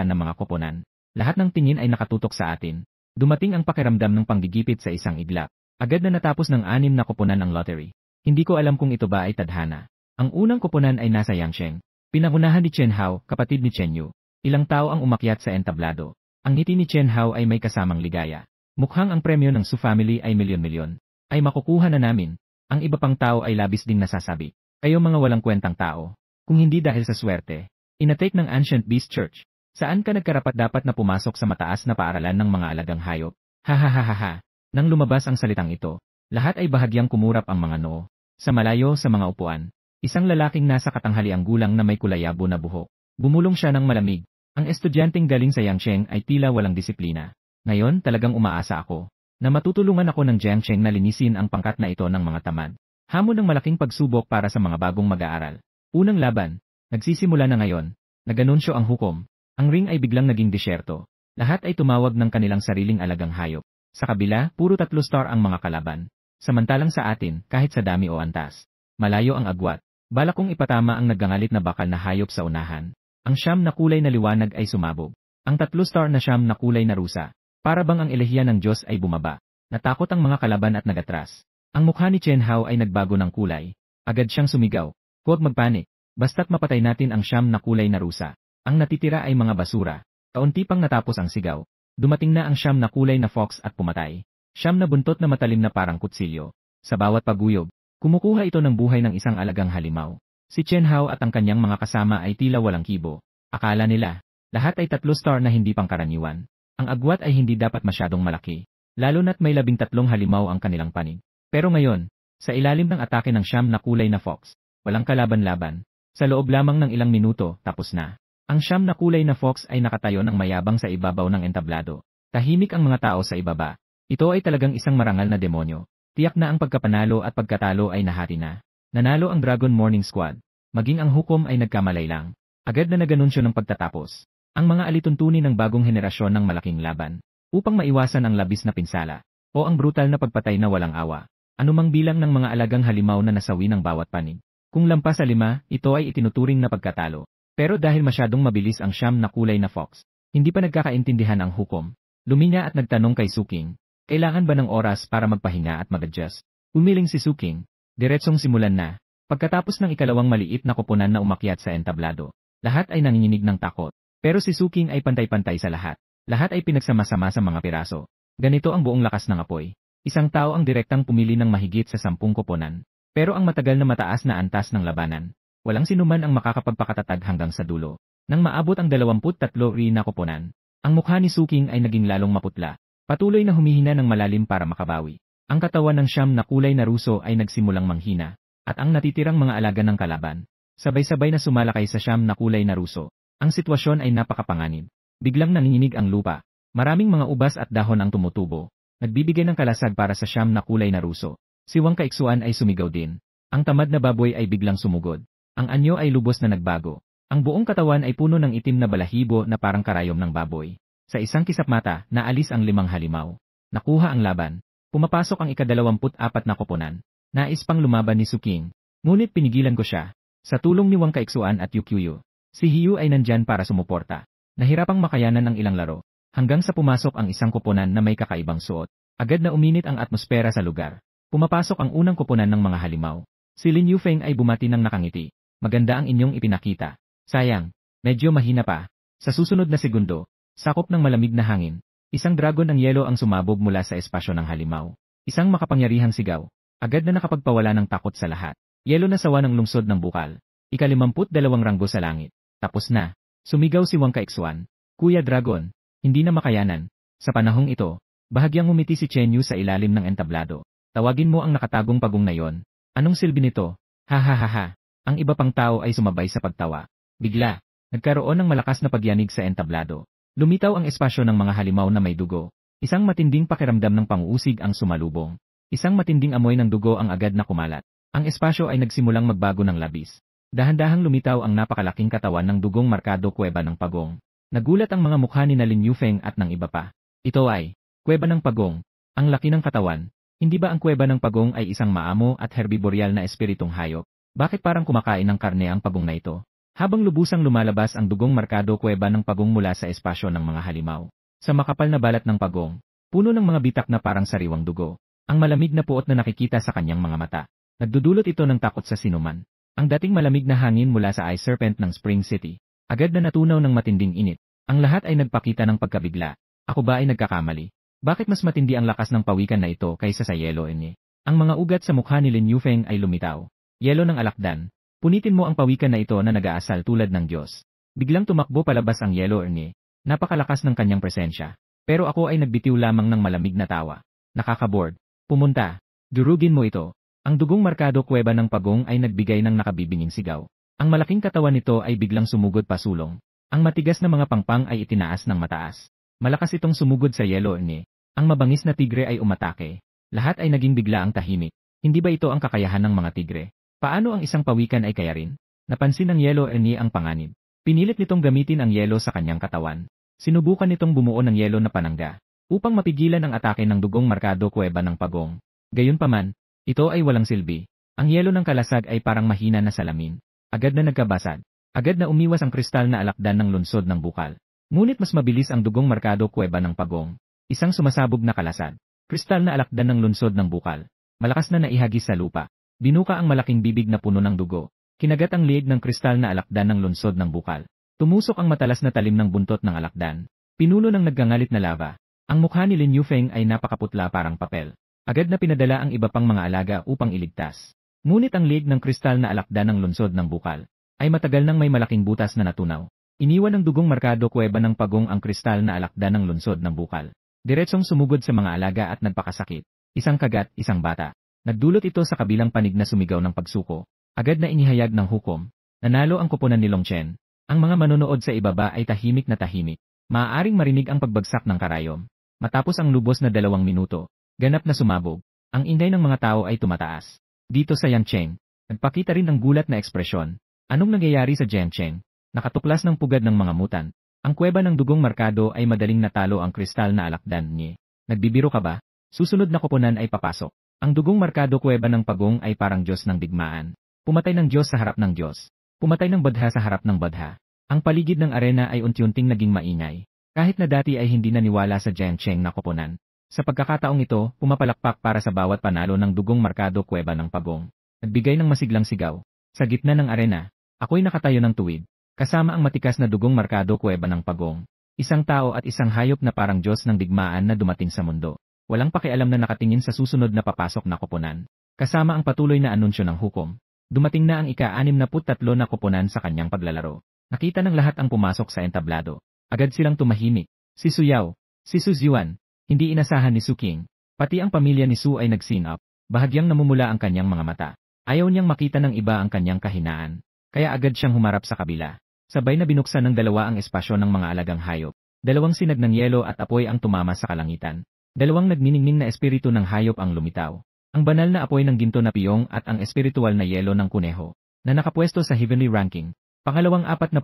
na mga koponan. Lahat ng tingin ay nakatutok sa atin. Dumating ang pakiramdam ng panggigipit sa isang iglap. Agad na natapos ng 6 na koponan ang lottery. Hindi ko alam kung ito ba ay tadhana. Ang unang koponan ay nasa Yangsheng. Pinangunahan ni Chen Hao, kapatid ni Chen Yu. Ilang tao ang umakyat sa entablado. Ang ngiti ni Chen Hao ay may kasamang ligaya. Mukhang ang premyo ng Su family ay milyon-milyon. Ay makukuha na namin. Ang iba pang tao ay labis ding nasasabi. Kayo mga walang kwentang tao. Kung hindi dahil sa swerte, inatake ng Ancient Beast Church, saan ka nagkarapat-dapat na pumasok sa mataas na paaralan ng mga alagang hayop? Ha. Nang lumabas ang salitang ito, lahat ay bahagyang kumurap ang mga noo. Sa malayo sa mga upuan, isang lalaking nasa katanghaliang gulang na may kulayabo na buhok. Bumulong siya ng malamig. Ang estudyanteng galing sa Yangsheng ay tila walang disiplina. Ngayon talagang umaasa ako na matutulungan ako ng Jiangsheng na linisin ang pangkat na ito ng mga tamad. Hamon ng malaking pagsubok para sa mga bagong mag-aaral. Unang laban, nagsisimula na ngayon. Naganunsyo ang hukom. Ang ring ay biglang naging disyerto. Lahat ay tumawag ng kanilang sariling alagang hayop. Sa kabila, puro 3 star ang mga kalaban. Samantalang sa atin, kahit sa dami o antas, malayo ang agwat. Balak kong ipatama ang naggangalit na bakal na hayop sa unahan. Ang 9 na kulay na liwanag ay sumabog. Ang 3 star na 9 na kulay na rusa. Para bang ang elehiya ng Diyos ay bumaba. Natakot ang mga kalaban at nagatras. Ang mukha ni Chen Hao ay nagbago ng kulay. Agad siyang sumigaw. Huwag magpanik. Basta't mapatay natin ang 9 na kulay na rusa. Ang natitira ay mga basura. Kaunti pang natapos ang sigaw. Dumating na ang 9 na kulay na fox at pumatay. 9 na buntot na matalim na parang kutsilyo. Sa bawat paguyog, kumukuha ito ng buhay ng isang alagang halimaw. Si Chen Hao at ang kanyang mga kasama ay tila walang kibo. Akala nila, lahat ay 3 star na hindi pangkaraniwan. Ang agwat ay hindi dapat masyadong malaki. Lalo na't may 13 halimaw ang kanilang panig. Pero ngayon, sa ilalim ng atake ng 9 na kulay na fox, walang kalaban-laban. Sa loob lamang ng ilang minuto, tapos na. Ang siyam na kulay na fox ay nakatayo ng mayabang sa ibabaw ng entablado. Tahimik ang mga tao sa ibaba. Ito ay talagang isang marangal na demonyo. Tiyak na ang pagkapanalo at pagkatalo ay nahati na. Nanalo ang Dragon Morning Squad. Maging ang hukom ay nagkamalay lang. Agad na naganunsyo ng pagtatapos. Ang mga alituntunin ng bagong henerasyon ng malaking laban. Upang maiwasan ang labis na pinsala. O ang brutal na pagpatay na walang awa. Anumang bilang ng mga alagang halimaw na nasawi ng bawat panig. Kung lampas sa 5, ito ay itinuturing na pagkatalo. Pero dahil masyadong mabilis ang siyam na kulay na fox, hindi pa nagkakaintindihan ang hukom. Luminya at nagtanong kay Suking, kailangan ba ng oras para magpahinga at mag-adjust? Umiling si Suking, diretsong simulan na. Pagkatapos ng ikalawang maliit na koponan na umakyat sa entablado, lahat ay nanginginig ng takot. Pero si Suking ay pantay-pantay sa lahat. Lahat ay pinagsama-sama sa mga piraso. Ganito ang buong lakas ng apoy. Isang tao ang direktang pumili ng mahigit sa 10 koponan. Pero ang matagal na mataas na antas ng labanan, walang sinuman ang makakapagpakatatag hanggang sa dulo. Nang maabot ang 23 na koponan, ang mukha ni Suking ay naging lalong maputla. Patuloy na humihina ng malalim para makabawi. Ang katawan ng siyam na kulay na ruso ay nagsimulang manghina, at ang natitirang mga alaga ng kalaban, sabay-sabay na sumalakay sa siyam na kulay na ruso. Ang sitwasyon ay napakapanganib. Biglang nanginginig ang lupa. Maraming mga ubas at dahon ang tumutubo. Nagbibigay ng kalasag para sa siyam na kulay na ruso. Si Wang Kaiksuan ay sumigaw din. Ang tamad na baboy ay biglang sumugod. Ang anyo ay lubos na nagbago. Ang buong katawan ay puno ng itim na balahibo na parang karayom ng baboy. Sa isang kisap mata, naalis ang 5 halimaw. Nakuha ang laban. Pumapasok ang ika-24 na koponan. Nais pang lumaban ni Suking. Ngunit pinigilan ko siya. Sa tulong ni Wang Kaiksuan at Yukyuyo, si Hiyu ay nandyan para sumuporta. Nahirapang makayanan ang ilang laro. Hanggang sa pumasok ang isang koponan na may kakaibang suot. Agad na uminit ang atmosfera sa lugar. Pumapasok ang unang koponan ng mga halimaw. Si Lin Yufeng ay bumati ng nakangiti. Maganda ang inyong ipinakita. Sayang, medyo mahina pa. Sa susunod na segundo, sakop ng malamig na hangin, isang dragon ng yelo ang sumabog mula sa espasyo ng halimaw. Isang makapangyarihang sigaw. Agad na nakapagpawala ng takot sa lahat. Yelo na sawa ng lungsod ng bukal. Ika-52 ranggo sa langit. Tapos na. Sumigaw si Wang Kaiksuan. Kuya Dragon, hindi na makayanan. Sa panahong ito, bahagyang ngumiti si Chen Yu sa ilalim ng entablado. Tawagin mo ang nakatagong pagong na yon. Anong silbi nito? Ha ha ha ha. Ang iba pang tao ay sumabay sa pagtawa. Bigla, nagkaroon ng malakas na pagyanig sa entablado. Lumitaw ang espasyo ng mga halimaw na may dugo. Isang matinding pakiramdam ng pang-uusig ang sumalubong. Isang matinding amoy ng dugo ang agad na kumalat. Ang espasyo ay nagsimulang magbago ng labis. Dahan-dahang lumitaw ang napakalaking katawan ng dugong markado kuweba ng pagong. Nagulat ang mga mukha ni Lin Yufeng at ng iba pa. Ito ay kuweba ng pagong. Ang laki ng katawan. Hindi ba ang kuweba ng pagong ay isang maamo at herbiboreal na espiritong hayop? Bakit parang kumakain ng karne ang pagong na ito? Habang lubusang lumalabas ang dugong markado kuweba ng pagong mula sa espasyo ng mga halimaw. Sa makapal na balat ng pagong, puno ng mga bitak na parang sariwang dugo. Ang malamig na puot na nakikita sa kanyang mga mata. Nagdudulot ito ng takot sa sinuman. Ang dating malamig na hangin mula sa Ice Serpent ng Spring City, agad na natunaw ng matinding init. Ang lahat ay nagpakita ng pagkabigla. Ako ba ay nagkakamali? Bakit mas matindi ang lakas ng pawikan na ito kaysa sa yelo ni? Ang mga ugat sa mukha ni Lin Yufeng ay lumitaw. Yelo ng alakdan. Punitin mo ang pawikan na ito na nag-aasal tulad ng Diyos. Biglang tumakbo palabas ang yelo ni. Napakalakas ng kanyang presensya. Pero ako ay nagbitiw lamang ng malamig na tawa. Nakakaboard. Pumunta. Durugin mo ito. Ang dugong markado kuweba ng pagong ay nagbigay ng nakabibinging sigaw. Ang malaking katawan nito ay biglang sumugod pasulong. Ang matigas na mga pangpang ay itinaas ng mataas. Malakas itong sumugod sa yelo ni. Ang mabangis na tigre ay umatake. Lahat ay naging bigla ang tahimik. Hindi ba ito ang kakayahan ng mga tigre? Paano ang isang pawikan ay kaya rin? Napansin ng yelo ni ang panganib. Pinilit nitong gamitin ang yelo sa kanyang katawan. Sinubukan nitong bumuo ng yelo na panangga upang mapigilan ang atake ng dugong markado kuweba ng pagong. Gayunpaman, ito ay walang silbi. Ang yelo ng kalasag ay parang mahina na salamin. Agad na nagkabasag. Agad na umiwas ang kristal na alakdan ng lungsod ng bukal. Ngunit mas mabilis ang dugong markado kuweba ng pagong. Isang sumasabog na kalasag. Kristal na alakdan ng lungsod ng bukal. Malakas na naihagis sa lupa. Binuka ang malaking bibig na puno ng dugo. Kinagat ang liig ng kristal na alakdan ng lungsod ng bukal. Tumusok ang matalas na talim ng buntot ng alakdan. Pinuno ng naggangalit na lava. Ang mukha ni Lin Yufeng ay napakaputla parang papel. Agad na pinadala ang iba pang mga alaga upang iligtas. Ngunit ang liig ng kristal na alakdan ng lungsod ng bukal ay matagal nang may malaking butas na natunaw. Iniwan ng dugong markado kuweba ng pagong ang kristal na alakdan ng lungsod ng bukal. Diretsong sumugod sa mga alaga at nagpakasakit. Isang kagat, isang bata. Nagdulot ito sa kabilang panig na sumigaw ng pagsuko. Agad na inihayag ng hukom. Nanalo ang koponan ni Long Chen. Ang mga manonood sa ibaba ay tahimik na tahimik. Maaaring marinig ang pagbagsak ng karayom. Matapos ang lubos na 2 minuto, ganap na sumabog. Ang ingay ng mga tao ay tumataas. Dito sa Yancheng, nagpakita rin ng gulat na ekspresyon. Anong nangyayari sa Yancheng? Nakatuklas ng pugad ng mga mutan. Ang kuweba ng dugong markado ay madaling natalo ang kristal na alakdan niya. Nagbibiro ka ba? Susunod na koponan ay papasok. Ang dugong markado kuweba ng pagong ay parang Diyos ng digmaan. Pumatay ng Diyos sa harap ng Diyos. Pumatay ng badha sa harap ng badha. Ang paligid ng arena ay unti-unting naging maingay. Kahit na dati ay hindi naniwala sa Yancheng na koponan. Sa pagkakataong ito, pumapalakpak para sa bawat panalo ng dugong markado kuweba ng pagong. Nagbigay ng masiglang sigaw. Sa gitna ng arena, ako'y nakatayo ng tuwid. Kasama ang matikas na dugong markado kuweba ng pagong. Isang tao at isang hayop na parang Diyos ng digmaan na dumating sa mundo. Walang pakialam na nakatingin sa susunod na papasok na koponan. Kasama ang patuloy na anunsyo ng hukom. Dumating na ang ika-63 na koponan sa kanyang paglalaro. Nakita ng lahat ang pumasok sa entablado. Agad silang tumahimik. Si Su Yao, si Su Zhuan, hindi inasahan ni Su Qing. Pati ang pamilya ni Su ay nag-scene up. Bahagyang namumula ang kanyang mga mata. Ayaw niyang makita ng iba ang kanyang kahinaan. Kaya agad siyang humarap sa kabila. Sabay na binuksan ng dalawa ang espasyo ng mga alagang hayop. 2 sinag ng yelo at apoy ang tumama sa kalangitan. 2 nagniningning na espiritu ng hayop ang lumitaw. Ang banal na apoy ng ginto na piyong at ang espiritual na yelo ng kuneho, na nakapwesto sa heavenly ranking. Pangalawang 41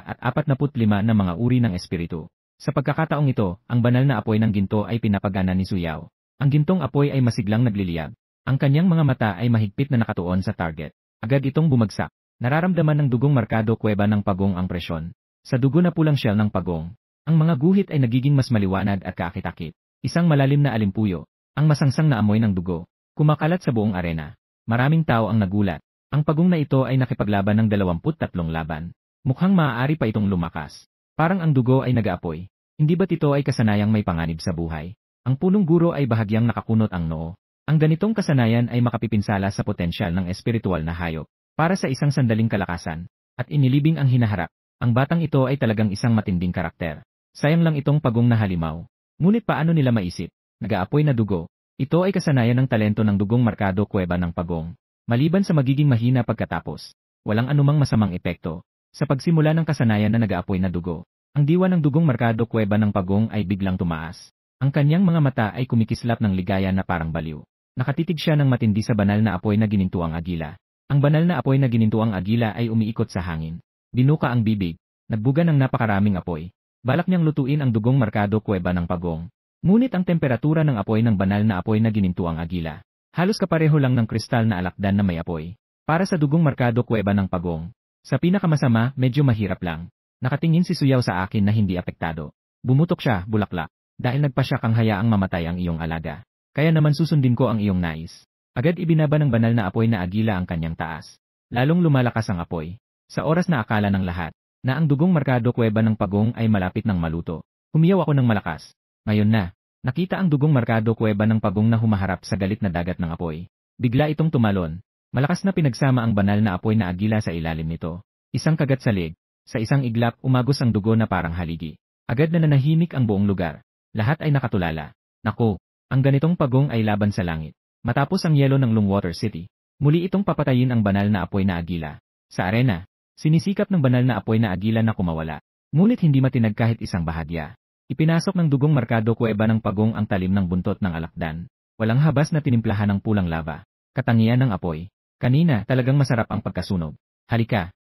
at 45 na mga uri ng espiritu. Sa pagkakataong ito, ang banal na apoy ng ginto ay pinapagana ni Su Yao. Ang gintong apoy ay masiglang nagliliyab. Ang kanyang mga mata ay mahigpit na nakatuon sa target. Agad itong bumagsak. Nararamdaman ng dugong markado kuweba ng pagong ang presyon. Sa dugo na pulang shell ng pagong, ang mga guhit ay nagiging mas maliwanag at kaakit-akit. Isang malalim na alimpuyo. Ang masangsang na amoy ng dugo. Kumakalat sa buong arena. Maraming tao ang nagulat. Ang pagong na ito ay nakipaglaban ng 23 laban. Mukhang maaari pa itong lumakas. Parang ang dugo ay nag-aapoy. Hindi ba't ito ay kasanayang may panganib sa buhay? Ang punong guro ay bahagyang nakakunot ang noo. Ang ganitong kasanayan ay makapipinsala sa potensyal ng espiritual na hayop. Para sa isang sandaling kalakasan. At inilibing ang hinaharap. Ang batang ito ay talagang isang matinding karakter. Sayang lang itong pagong na halimaw. Ngunit paano nila maisip? Nag-aapoy na dugo. Ito ay kasanayan ng talento ng dugong markado kuweba ng pagong. Maliban sa magiging mahina pagkatapos, walang anumang masamang epekto. Sa pagsimula ng kasanayan na nag-aapoy na dugo, ang diwa ng dugong markado kuweba ng pagong ay biglang tumaas. Ang kanyang mga mata ay kumikislap ng ligaya na parang baliw. Nakatitig siya ng matindi sa banal na apoy na ginintuang agila. Ang banal na apoy na ginintuang agila ay umiikot sa hangin. Binuka ang bibig, nagbuga ng napakaraming apoy. Balak niyang lutuin ang dugong markado kuweba ng pagong. Ngunit ang temperatura ng apoy ng banal na apoy na ginintuang agila, halos kapareho lang ng kristal na alakdan na may apoy. Para sa dugong markado kuweba ng pagong, sa pinakamasama, medyo mahirap lang. Nakatingin si Su Yao sa akin na hindi apektado. Bumutok siya, bulaklak, dahil nagpasya kang hayaang mamatay ang iyong alaga. Kaya naman susundin ko ang iyong nais. Agad ibinaba ng banal na apoy na agila ang kanyang taas. Lalong lumalakas ang apoy. Sa oras na akala ng lahat, na ang dugong markado kuweba ng pagong ay malapit ng maluto. Humiyaw ako ng malakas. Ngayon na, nakita ang dugong markado kuweba ng pagong na humaharap sa galit na dagat ng apoy. Bigla itong tumalon. Malakas na pinagsama ang banal na apoy na agila sa ilalim nito. Isang kagat sa leg. Sa isang iglap umagos ang dugo na parang haligi. Agad na nanahimik ang buong lugar. Lahat ay nakatulala. Naku, ang ganitong pagong ay laban sa langit. Matapos ang yelo ng Lungwater City, muli itong papatayin ang banal na apoy na agila. Sa arena, sinisikap ng banal na apoy na agila na kumawala. Ngunit hindi matinag kahit isang bahagya. Ipinasok ng dugong markado kuweba ng pagong ang talim ng buntot ng alakdan. Walang habas na tinimplahan ng pulang lava. Katangian ng apoy. Kanina, talagang masarap ang pagkasunog. Halika,